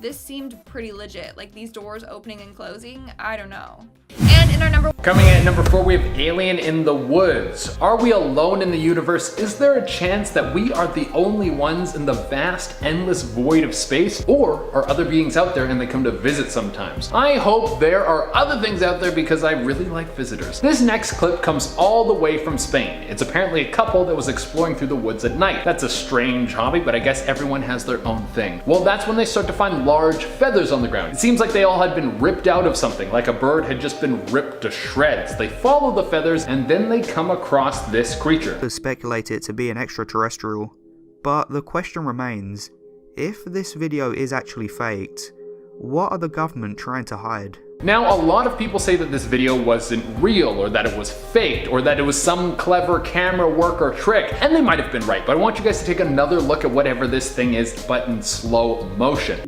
This seemed pretty legit. Like, these doors opening and closing, I don't know. And in our number Coming in at number 4, we have Alien in the Woods. Are we alone in the universe? Is there a chance that we are the only ones in the vast, endless void of space? Or are other beings out there and they come to visit sometimes? I hope there are other things out there because I really like visitors. This next clip comes all the way from Spain. It's apparently a couple that was exploring through the woods at night. That's a strange hobby, but I guess everyone has their own thing. Well, that's when they start to find large feathers on the ground. It seems like they all had been ripped out of something, like a bird had just been ripped to shreds. They follow the feathers and then they come across this creature. To speculate it to be an extraterrestrial, but the question remains, if this video is actually faked, what are the government trying to hide? Now, a lot of people say that this video wasn't real, or that it was faked, or that it was some clever camera work or trick, and they might have been right, but I want you guys to take another look at whatever this thing is, but in slow motion.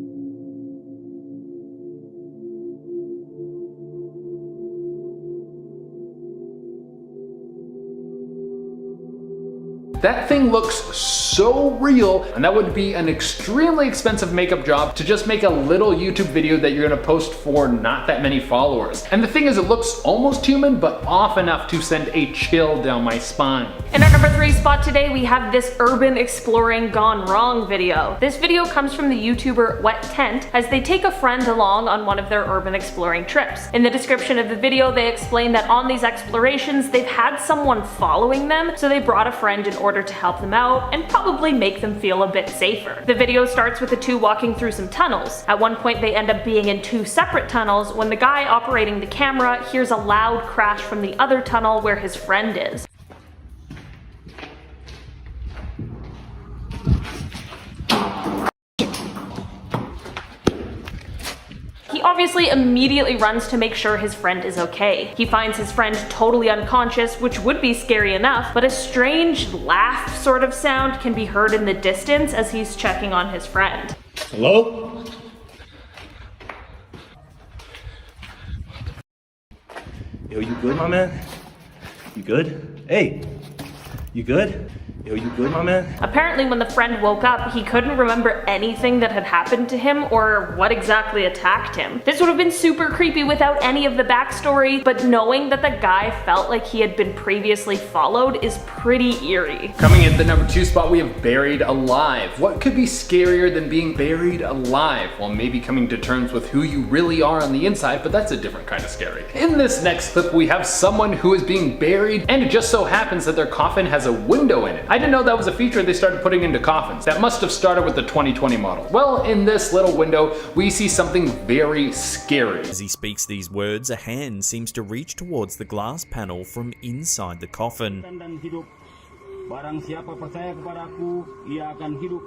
That thing looks so real, and that would be an extremely expensive makeup job to just make a little YouTube video that you're gonna post for not that many followers. And the thing is, it looks almost human, but off enough to send a chill down my spine. In our number 3 spot today, we have this urban exploring gone wrong video. This video comes from the YouTuber Wet Tent as they take a friend along on one of their urban exploring trips. In the description of the video, they explain that on these explorations, they've had someone following them, so they brought a friend in order to help them out and probably make them feel a bit safer. The video starts with the two walking through some tunnels. At one point they end up being in 2 separate tunnels when the guy operating the camera hears a loud crash from the other tunnel where his friend is. He obviously immediately runs to make sure his friend is okay. He finds his friend totally unconscious, which would be scary enough, but a strange laugh sort of sound can be heard in the distance as he's checking on his friend. Hello? Yo, you good, my man? You good? Hey, you good? Yo, you good, my man? Apparently when the friend woke up, he couldn't remember anything that had happened to him or what exactly attacked him. This would have been super creepy without any of the backstory, but knowing that the guy felt like he had been previously followed is pretty eerie. Coming in at the number 2 spot, we have Buried Alive. What could be scarier than being buried alive? Well, maybe coming to terms with who you really are on the inside, but that's a different kind of scary. In this next clip, we have someone who is being buried, and it just so happens that their coffin has a window in it. I didn't know that was a feature they started putting into coffins. That must have started with the 2020 model. Well, in this little window, we see something very scary. As he speaks these words, a hand seems to reach towards the glass panel from inside the coffin.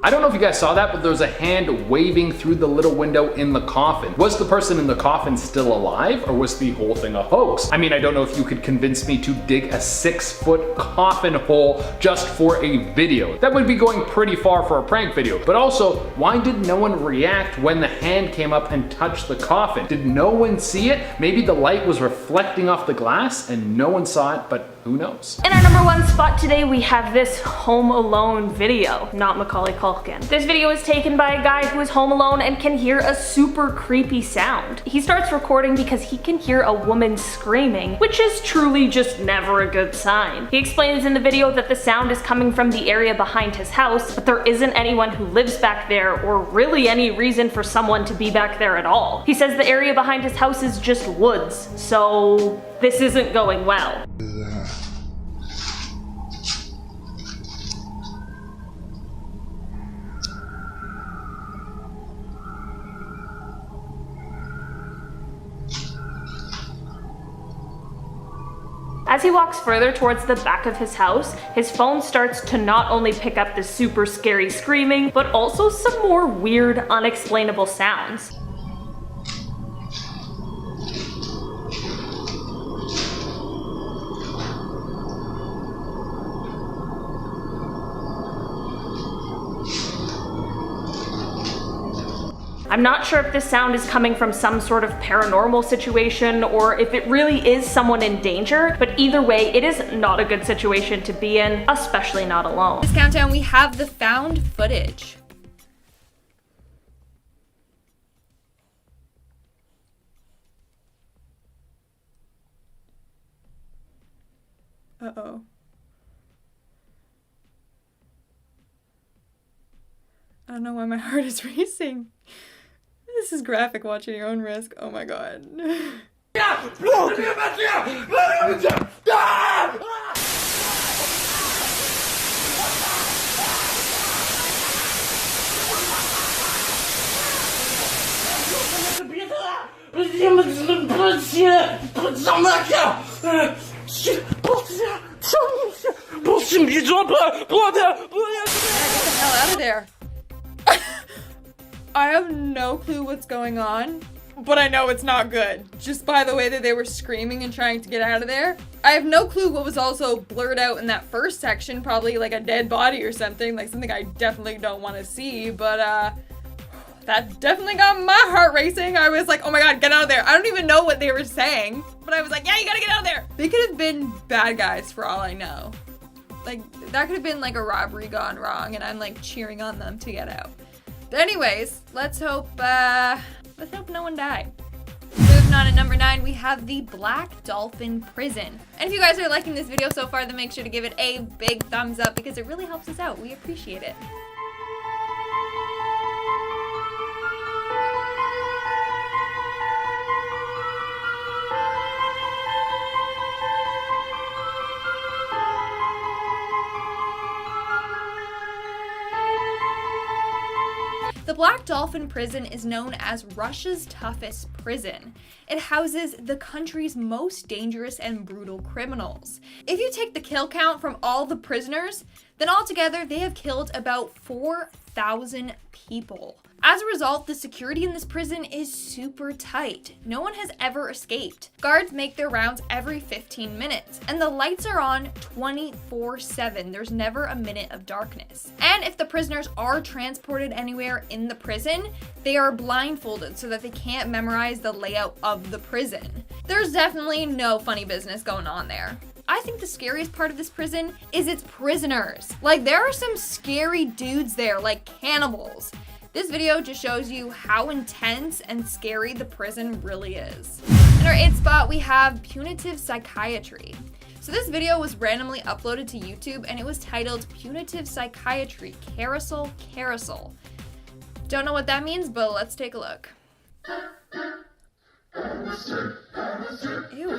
I don't know if you guys saw that, but there was a hand waving through the little window in the coffin. Was the person in the coffin still alive, or was the whole thing a hoax? I mean, I don't know if you could convince me to dig a 6-foot coffin hole just for a video. That would be going pretty far for a prank video. But also, why did no one react when the hand came up and touched the coffin? Did no one see it? Maybe the light was reflecting off the glass and no one saw it, but who knows? In our number 1 spot today, we have this Home Alone video, not Macaulay Culkin. This video is taken by a guy who is home alone and can hear a super creepy sound. He starts recording because he can hear a woman screaming, which is truly just never a good sign. He explains in the video that the sound is coming from the area behind his house, but there isn't anyone who lives back there or really any reason for someone to be back there at all. He says the area behind his house is just woods, so this isn't going well. As he walks further towards the back of his house, his phone starts to not only pick up the super scary screaming, but also some more weird, unexplainable sounds. I'm not sure if this sound is coming from some sort of paranormal situation or if it really is someone in danger, but either way, it is not a good situation to be in, especially not alone. This countdown, we have the found footage. Uh-oh. I don't know why my heart is racing. This is graphic, watch at your own risk. Oh my god. Get the hell out of there. I have no clue what's going on, but I know it's not good. Just by the way that they were screaming and trying to get out of there. I have no clue what was also blurred out in that first section, probably like a dead body or something, like something I definitely don't want to see, but that definitely got my heart racing. I was like, oh my god, get out of there. I don't even know what they were saying, but I was like, yeah, you gotta get out of there. They could have been bad guys for all I know. Like, that could have been like a robbery gone wrong, and I'm like cheering on them to get out. But anyways, let's hope no one died. Moving on at number 9, we have the Black Dolphin Prison. And if you guys are liking this video so far, then make sure to give it a big thumbs up because it really helps us out. We appreciate it. The Black Dolphin Prison is known as Russia's toughest prison. It houses the country's most dangerous and brutal criminals. If you take the kill count from all the prisoners, then altogether they have killed about 4,000 people. As a result, the security in this prison is super tight. No one has ever escaped. Guards make their rounds every 15 minutes, and the lights are on 24/7. There's never a minute of darkness. And if the prisoners are transported anywhere in the prison, they are blindfolded so that they can't memorize the layout of the prison. There's definitely no funny business going on there. I think the scariest part of this prison is its prisoners. Like, there are some scary dudes there, like cannibals. This video just shows you how intense and scary the prison really is. In our 8th spot, we have punitive psychiatry. So this video was randomly uploaded to YouTube and it was titled Punitive Psychiatry Carousel Carousel. Don't know what that means, but let's take a look. Ew.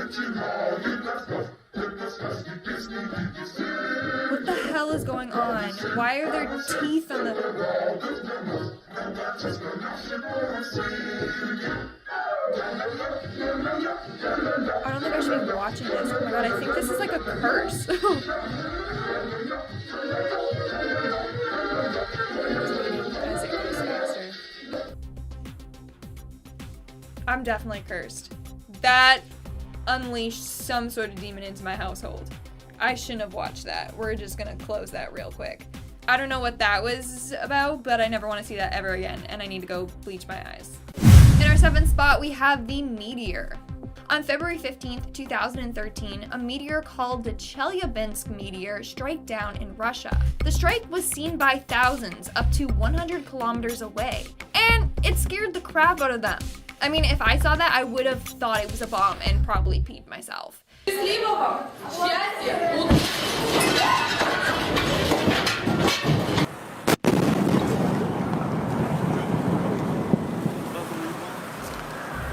What the hell is going on? Why are there teeth on the... I don't think I should be watching this. Oh my god, I think this is like a curse. I'm definitely cursed. That unleashed some sort of demon into my household. I shouldn't have watched that. We're just gonna close that real quick. I don't know what that was about, but I never want to see that ever again, and I need to go bleach my eyes. In our 7th spot, we have the meteor. On February 15th, 2013, a meteor called the Chelyabinsk meteor struck down in Russia. The strike was seen by thousands up to 100 kilometers away, and it scared the crap out of them. I mean, if I saw that, I would have thought it was a bomb and probably peed myself.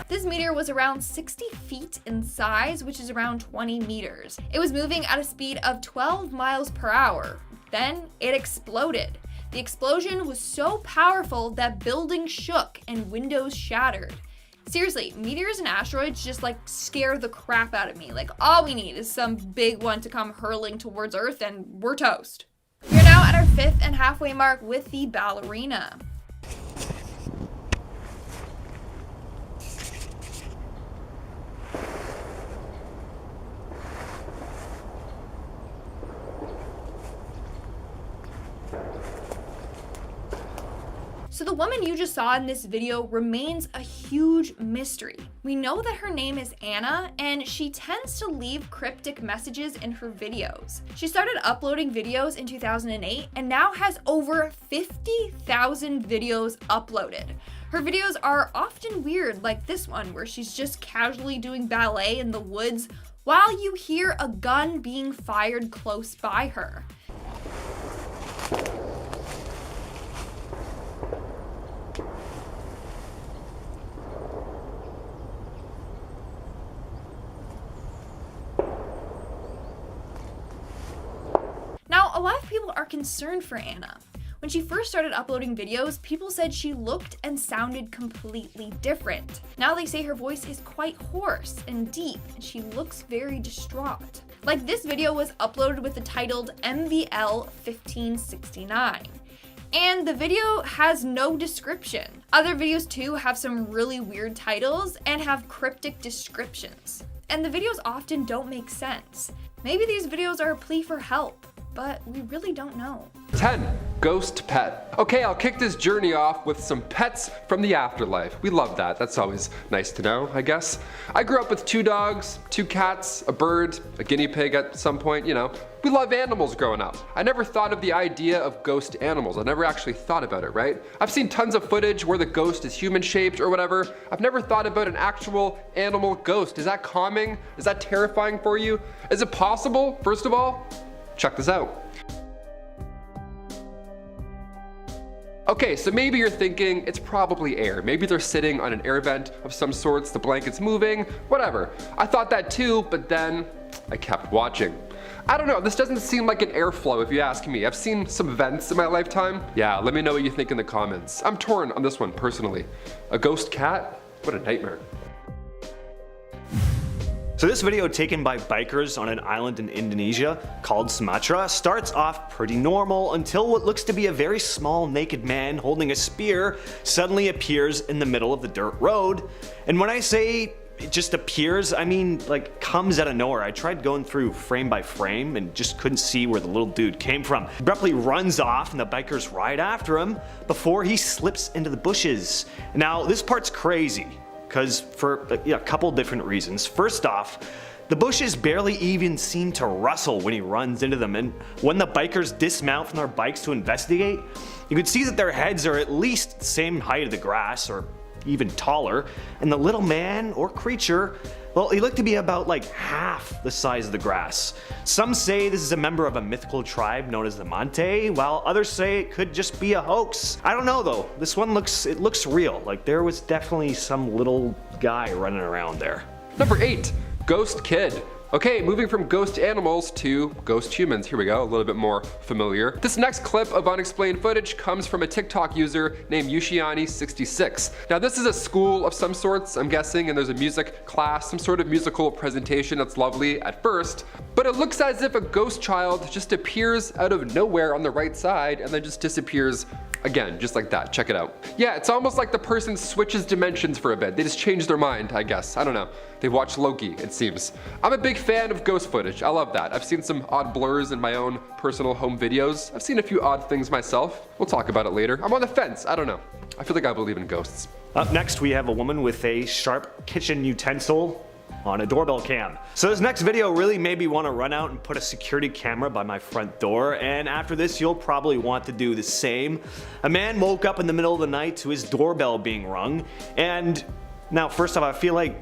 This meteor was around 60 feet in size, which is around 20 meters. It was moving at a speed of 12 miles per hour. Then it exploded. The explosion was so powerful that buildings shook and windows shattered. Seriously, meteors and asteroids just like scare the crap out of me. Like, all we need is some big one to come hurling towards Earth and we're toast. We're now at our 5th and halfway mark with the ballerina. So the woman you just saw in this video remains a huge mystery. We know that her name is Anna, and she tends to leave cryptic messages in her videos. She started uploading videos in 2008 and now has over 50,000 videos uploaded. Her videos are often weird, like this one where she's just casually doing ballet in the woods while you hear a gun being fired close by her. Now, a lot of people are concerned for Anna. When she first started uploading videos, people said she looked and sounded completely different. Now they say her voice is quite hoarse and deep, and she looks very distraught. Like, this video was uploaded with the title MVL 1569. And the video has no description. Other videos too have some really weird titles and have cryptic descriptions. And the videos often don't make sense. Maybe these videos are a plea for help, but we really don't know. 10. Ghost pet. Okay, I'll kick this journey off with some pets from the afterlife. We love that. That's always nice to know, I guess. I grew up with 2 dogs, 2 cats, a bird, a guinea pig at some point, you know. We love animals growing up. I never thought of the idea of ghost animals. I never actually thought about it, right? I've seen tons of footage where the ghost is human shaped or whatever. I've never thought about an actual animal ghost. Is that calming? Is that terrifying for you? Is it possible? First of all, check this out. Okay, so maybe you're thinking it's probably air. Maybe they're sitting on an air vent of some sorts, the blanket's moving, whatever. I thought that too, but then I kept watching. I don't know, this doesn't seem like an airflow if you ask me. I've seen some vents in my lifetime. Yeah, let me know what you think in the comments. I'm torn on this one personally. A ghost cat? What a nightmare. So this video, taken by bikers on an island in Indonesia called Sumatra, starts off pretty normal until what looks to be a very small naked man holding a spear suddenly appears in the middle of the dirt road. And when I say it just appears, I mean like comes out of nowhere. I tried going through frame by frame and just couldn't see where the little dude came from. He abruptly runs off and the bikers ride after him before he slips into the bushes. Now this part's crazy, because for a couple different reasons. First off, the bushes barely even seem to rustle when he runs into them, and when the bikers dismount from their bikes to investigate, you can see that their heads are at least the same height of the grass, or even taller, and the little man or creature, well, he looked to be about like half the size of the grass. Some say this is a member of a mythical tribe known as the Mante, while others say it could just be a hoax. I don't know though, this one looks real, like there was definitely some little guy running around there. Number 8, ghost kid. Okay, moving from ghost animals to ghost humans. Here we go, a little bit more familiar. This next clip of unexplained footage comes from a TikTok user named Yushiani66. Now this is a school of some sorts, I'm guessing, and there's a music class, some sort of musical presentation that's lovely at first, but it looks as if a ghost child just appears out of nowhere on the right side and then just disappears again, just like that. Check it out. Yeah, it's almost like the person switches dimensions for a bit. They just change their mind, I guess. I don't know. They watch Loki, it seems. I'm a big fan of ghost footage. I love that. I've seen some odd blurs in my own personal home videos. I've seen a few odd things myself. We'll talk about it later. I'm on the fence. I don't know. I feel like I believe in ghosts. Up next, we have a woman with a sharp kitchen utensil on a doorbell cam. So this next video really made me want to run out and put a security camera by my front door, and after this you'll probably want to do the same. A man woke up in the middle of the night to his doorbell being rung, and now first off, I feel like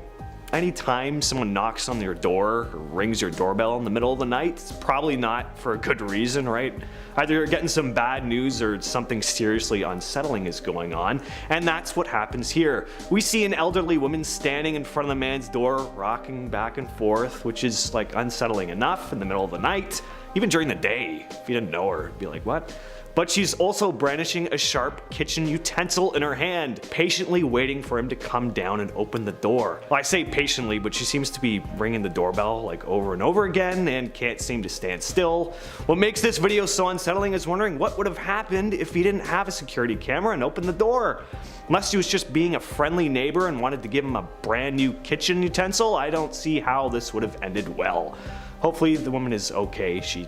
anytime someone knocks on your door or rings your doorbell in the middle of the night, it's probably not for a good reason, right? Either you're getting some bad news or something seriously unsettling is going on, and that's what happens here. We see an elderly woman standing in front of the man's door, rocking back and forth, which is like unsettling enough in the middle of the night. Even during the day, if you didn't know her, it'd be like, what? But she's also brandishing a sharp kitchen utensil in her hand, patiently waiting for him to come down and open the door. Well, I say patiently, but she seems to be ringing the doorbell like over and over again and can't seem to stand still. What makes this video so unsettling is wondering what would have happened if he didn't have a security camera and opened the door. Unless he was just being a friendly neighbor and wanted to give him a brand new kitchen utensil, I don't see how this would have ended well. Hopefully the woman is okay. She,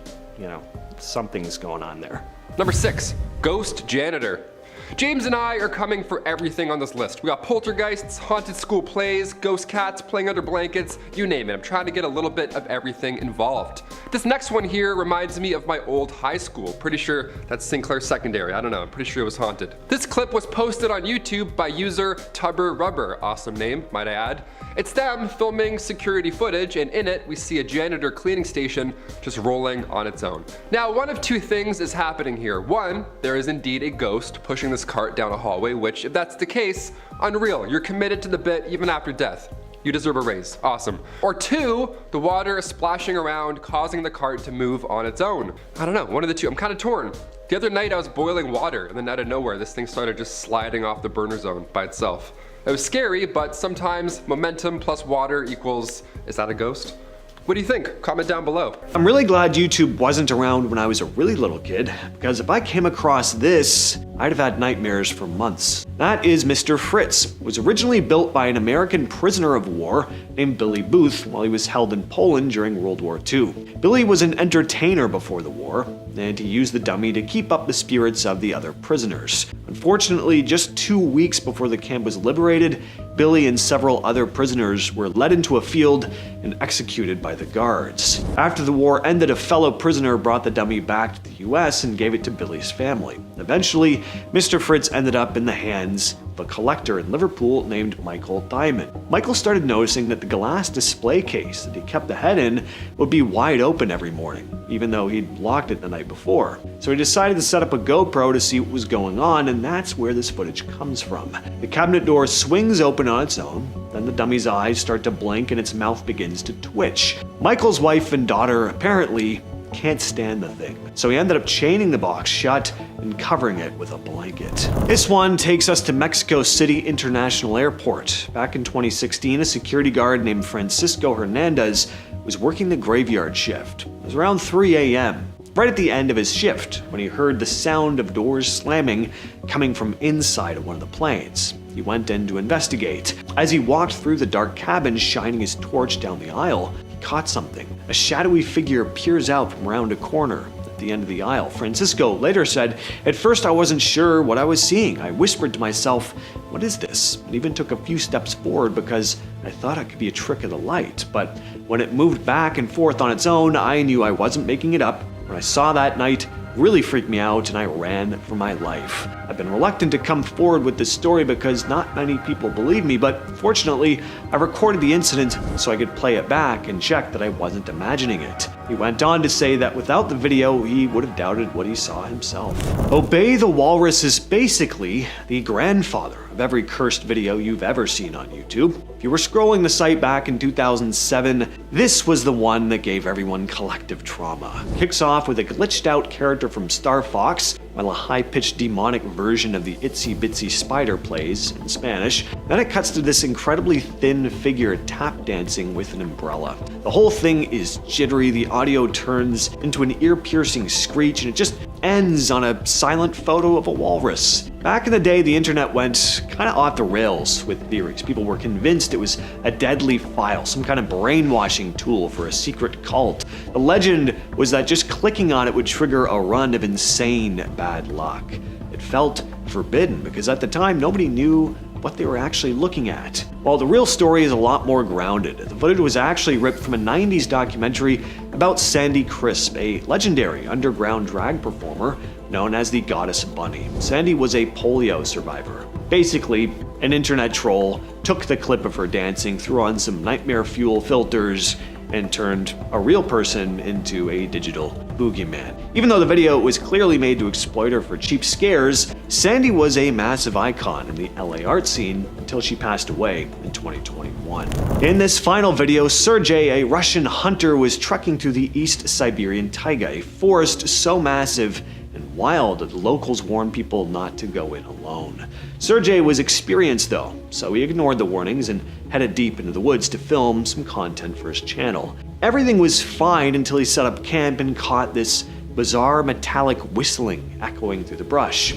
something's going on there. Number 6, ghost janitor. James and I are coming for everything on this list. We got poltergeists, haunted school plays, ghost cats playing under blankets, you name it. I'm trying to get a little bit of everything involved. This next one here reminds me of my old high school. Pretty sure that's Sinclair Secondary. I don't know, I'm pretty sure it was haunted. This clip was posted on YouTube by user Tubber Rubber. Awesome name, might I add. It's them filming security footage, and in it we see a janitor cleaning station just rolling on its own. Now, one of two things is happening here. One, there is indeed a ghost pushing this cart down a hallway, which, if that's the case, unreal. You're committed to the bit even after death. You deserve a raise. Awesome. Or two, the water is splashing around, causing the cart to move on its own. I don't know, one of the two. I'm kind of torn. The other night I was boiling water, and then out of nowhere, this thing started just sliding off the burner zone by itself. It was scary, but sometimes momentum plus water equals, is that a ghost? What do you think? Comment down below. I'm really glad YouTube wasn't around when I was a really little kid, because if I came across this, I'd have had nightmares for months. That is Mr. Fritz. It was originally built by an American prisoner of war named Billy Booth while he was held in Poland during World War II. Billy was an entertainer before the war, and he used the dummy to keep up the spirits of the other prisoners. Unfortunately, just 2 weeks before the camp was liberated, Billy and several other prisoners were led into a field and executed by the guards. After the war ended, a fellow prisoner brought the dummy back to the US and gave it to Billy's family. Eventually, Mr. Fritz ended up in the hands of a collector in Liverpool named Michael Diamond. Michael started noticing that the glass display case that he kept the head in would be wide open every morning, even though he'd locked it the night before. So he decided to set up a GoPro to see what was going on, and that's where this footage comes from. The cabinet door swings open on its own, then the dummy's eyes start to blink and its mouth begins to twitch. Michael's wife and daughter apparently can't stand the thing, so he ended up chaining the box shut and covering it with a blanket. This one takes us to Mexico City International Airport. Back in 2016, a security guard named Francisco Hernandez was working the graveyard shift. It was around 3 a.m. right at the end of his shift when he heard the sound of doors slamming coming from inside of one of the planes. He went in to investigate. As he walked through the dark cabin, shining his torch down the aisle, he caught something. A shadowy figure peers out from around a corner at the end of the aisle. Francisco later said, "At first I wasn't sure what I was seeing. I whispered to myself, 'What is this?' and even took a few steps forward because I thought it could be a trick of the light. But when it moved back and forth on its own, I knew I wasn't making it up. When I saw that night, really freaked me out and I ran for my life. I've been reluctant to come forward with this story because not many people believe me, but fortunately, I recorded the incident so I could play it back and check that I wasn't imagining it." He went on to say that without the video, he would have doubted what he saw himself. Obey the Walrus is basically the grandfather of every cursed video you've ever seen on YouTube. If you were scrolling the site back in 2007, this was the one that gave everyone collective trauma. Kicks off with a glitched out character from Star Fox, while a high-pitched demonic version of the Itsy Bitsy Spider plays in Spanish. Then it cuts to this incredibly thin figure tap dancing with an umbrella. The whole thing is jittery, the audio turns into an ear-piercing screech, and it just ends on a silent photo of a walrus. Back in the day, the internet went kind of off the rails with theories. People were convinced it was a deadly file, some kind of brainwashing tool for a secret cult. The legend was that just clicking on it would trigger a run of insane bad luck. It felt forbidden because at the time nobody knew what they were actually looking at. While the real story is a lot more grounded, the footage was actually ripped from a 90s documentary about Sandy Crisp, a legendary underground drag performer known as the Goddess Bunny. Sandy was a polio survivor. Basically, an internet troll took the clip of her dancing, threw on some nightmare fuel filters, and turned a real person into a digital boogeyman. Even though the video was clearly made to exploit her for cheap scares, Sandy was a massive icon in the LA art scene until she passed away in 2021. In this final video, Sergey, a Russian hunter, was trekking through the East Siberian taiga, a forest so massive and wild that the locals warned people not to go in alone. Sergey was experienced though, so he ignored the warnings and headed deep into the woods to film some content for his channel. Everything was fine until he set up camp and caught this bizarre metallic whistling echoing through the brush.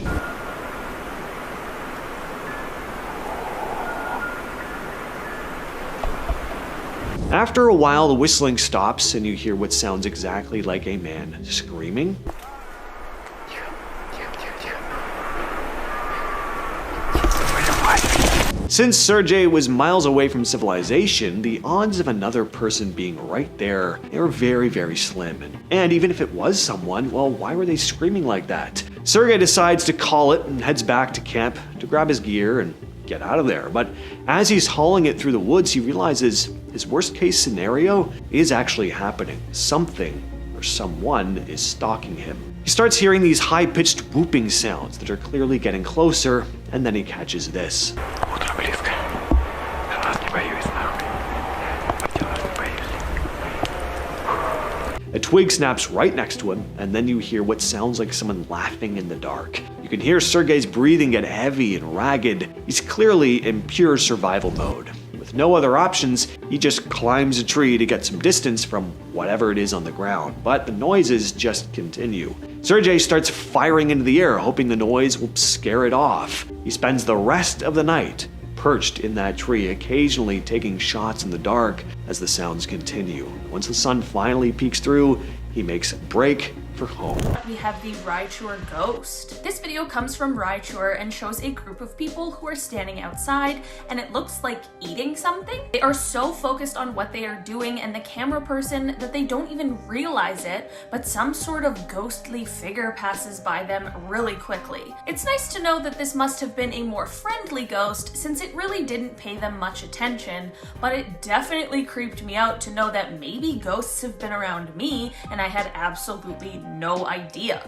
After a while, the whistling stops and you hear what sounds exactly like a man screaming. Since Sergei was miles away from civilization, the odds of another person being right there, they were very, very slim. And even if it was someone, well, why were they screaming like that? Sergei decides to call it and heads back to camp to grab his gear and get out of there. But as he's hauling it through the woods, he realizes his worst case scenario is actually happening. Something or someone is stalking him. He starts hearing these high-pitched whooping sounds that are clearly getting closer, and then he catches this. A twig snaps right next to him, and then you hear what sounds like someone laughing in the dark. You can hear Sergei's breathing get heavy and ragged. He's clearly in pure survival mode. With no other options, he just climbs a tree to get some distance from whatever it is on the ground, but the noises just continue. Sergei starts firing into the air, hoping the noise will scare it off. He spends the rest of the night perched in that tree, occasionally taking shots in the dark as the sounds continue. Once the sun finally peeks through, he makes a break for home. We have the Raichur ghost. This video comes from Raichur and shows a group of people who are standing outside, and it looks like eating something. They are so focused on what they are doing and the camera person that they don't even realize it, but some sort of ghostly figure passes by them really quickly. It's nice to know that this must have been a more friendly ghost since it really didn't pay them much attention, but it definitely creeped me out to know that maybe ghosts have been around me and I had absolutely no idea.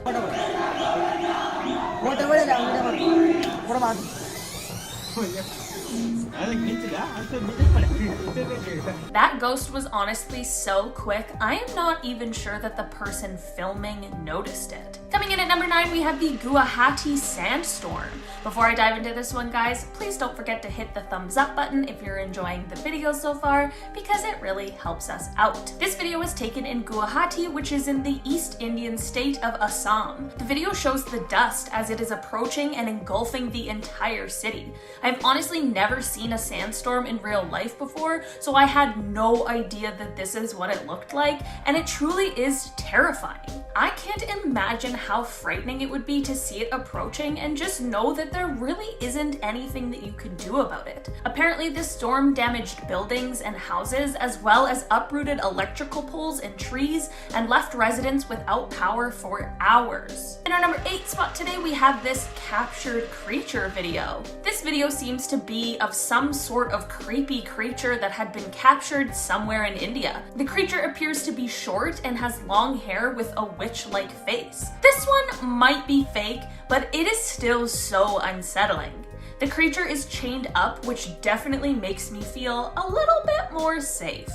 That ghost was honestly so quick, I am not even sure that the person filming noticed it. Coming in at number 9, we have the Guwahati sandstorm. Before I dive into this one, guys, please don't forget to hit the thumbs up button if you're enjoying the video so far, because it really helps us out. This video was taken in Guwahati, which is in the East Indian state of Assam. The video shows the dust as it is approaching and engulfing the entire city. I've honestly never seen a sandstorm in real life before, so I had no idea that this is what it looked like, and it truly is terrifying. I can't imagine how frightening it would be to see it approaching and just know that there really isn't anything that you could do about it. Apparently this storm damaged buildings and houses, as well as uprooted electrical poles and trees, and left residents without power for hours. In our number 8 spot today, we have this captured creature video. This video seems to be of some sort of creepy creature that had been captured somewhere in India. The creature appears to be short and has long hair with a witch-like face. This one might be fake, but it is still so unsettling. The creature is chained up, which definitely makes me feel a little bit more safe.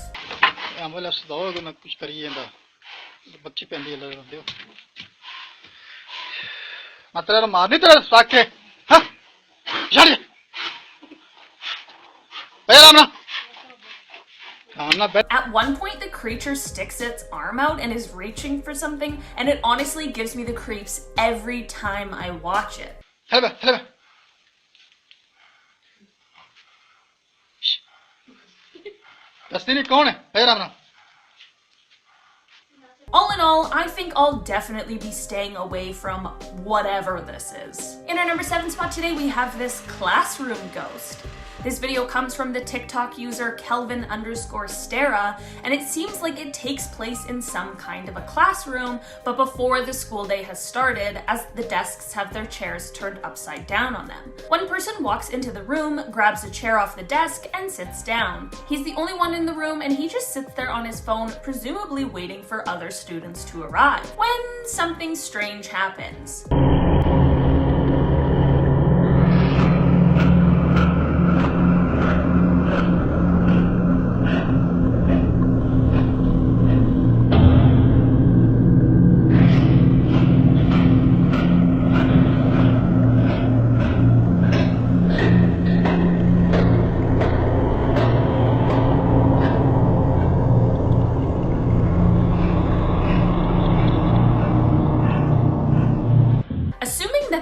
At one point, the creature sticks its arm out and is reaching for something, and it honestly gives me the creeps every time I watch it. All in all, I think I'll definitely be staying away from whatever this is. In our number 7 spot today, we have this classroom ghost. This video comes from the TikTok user Kelvin_Stera, and it seems like it takes place in some kind of a classroom, but before the school day has started, as the desks have their chairs turned upside down on them. One person walks into the room, grabs a chair off the desk, and sits down. He's the only one in the room, and he just sits there on his phone, presumably waiting for other students to arrive, when something strange happens.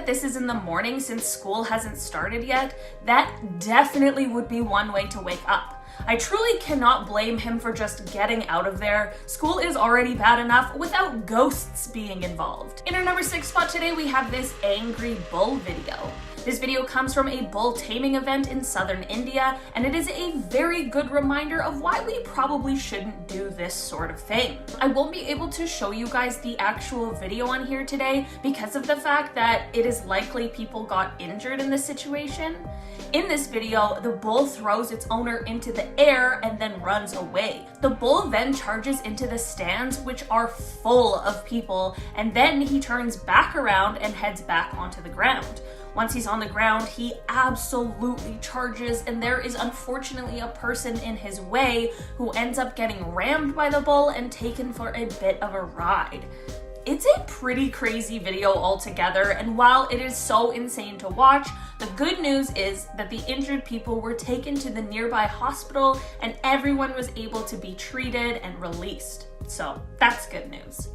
This is in the morning since school hasn't started yet, that definitely would be one way to wake up. I truly cannot blame him for just getting out of there. School is already bad enough without ghosts being involved. In our number 6 spot today, we have this angry bull video. This video comes from a bull taming event in southern India, and it is a very good reminder of why we probably shouldn't do this sort of thing. I won't be able to show you guys the actual video on here today because of the fact that it is likely people got injured in this situation. In this video, the bull throws its owner into the air and then runs away. The bull then charges into the stands, which are full of people, and then he turns back around and heads back onto the ground. Once he's on the ground, he absolutely charges, and there is unfortunately a person in his way who ends up getting rammed by the bull and taken for a bit of a ride. It's a pretty crazy video altogether, and while it is so insane to watch, the good news is that the injured people were taken to the nearby hospital and everyone was able to be treated and released. So that's good news.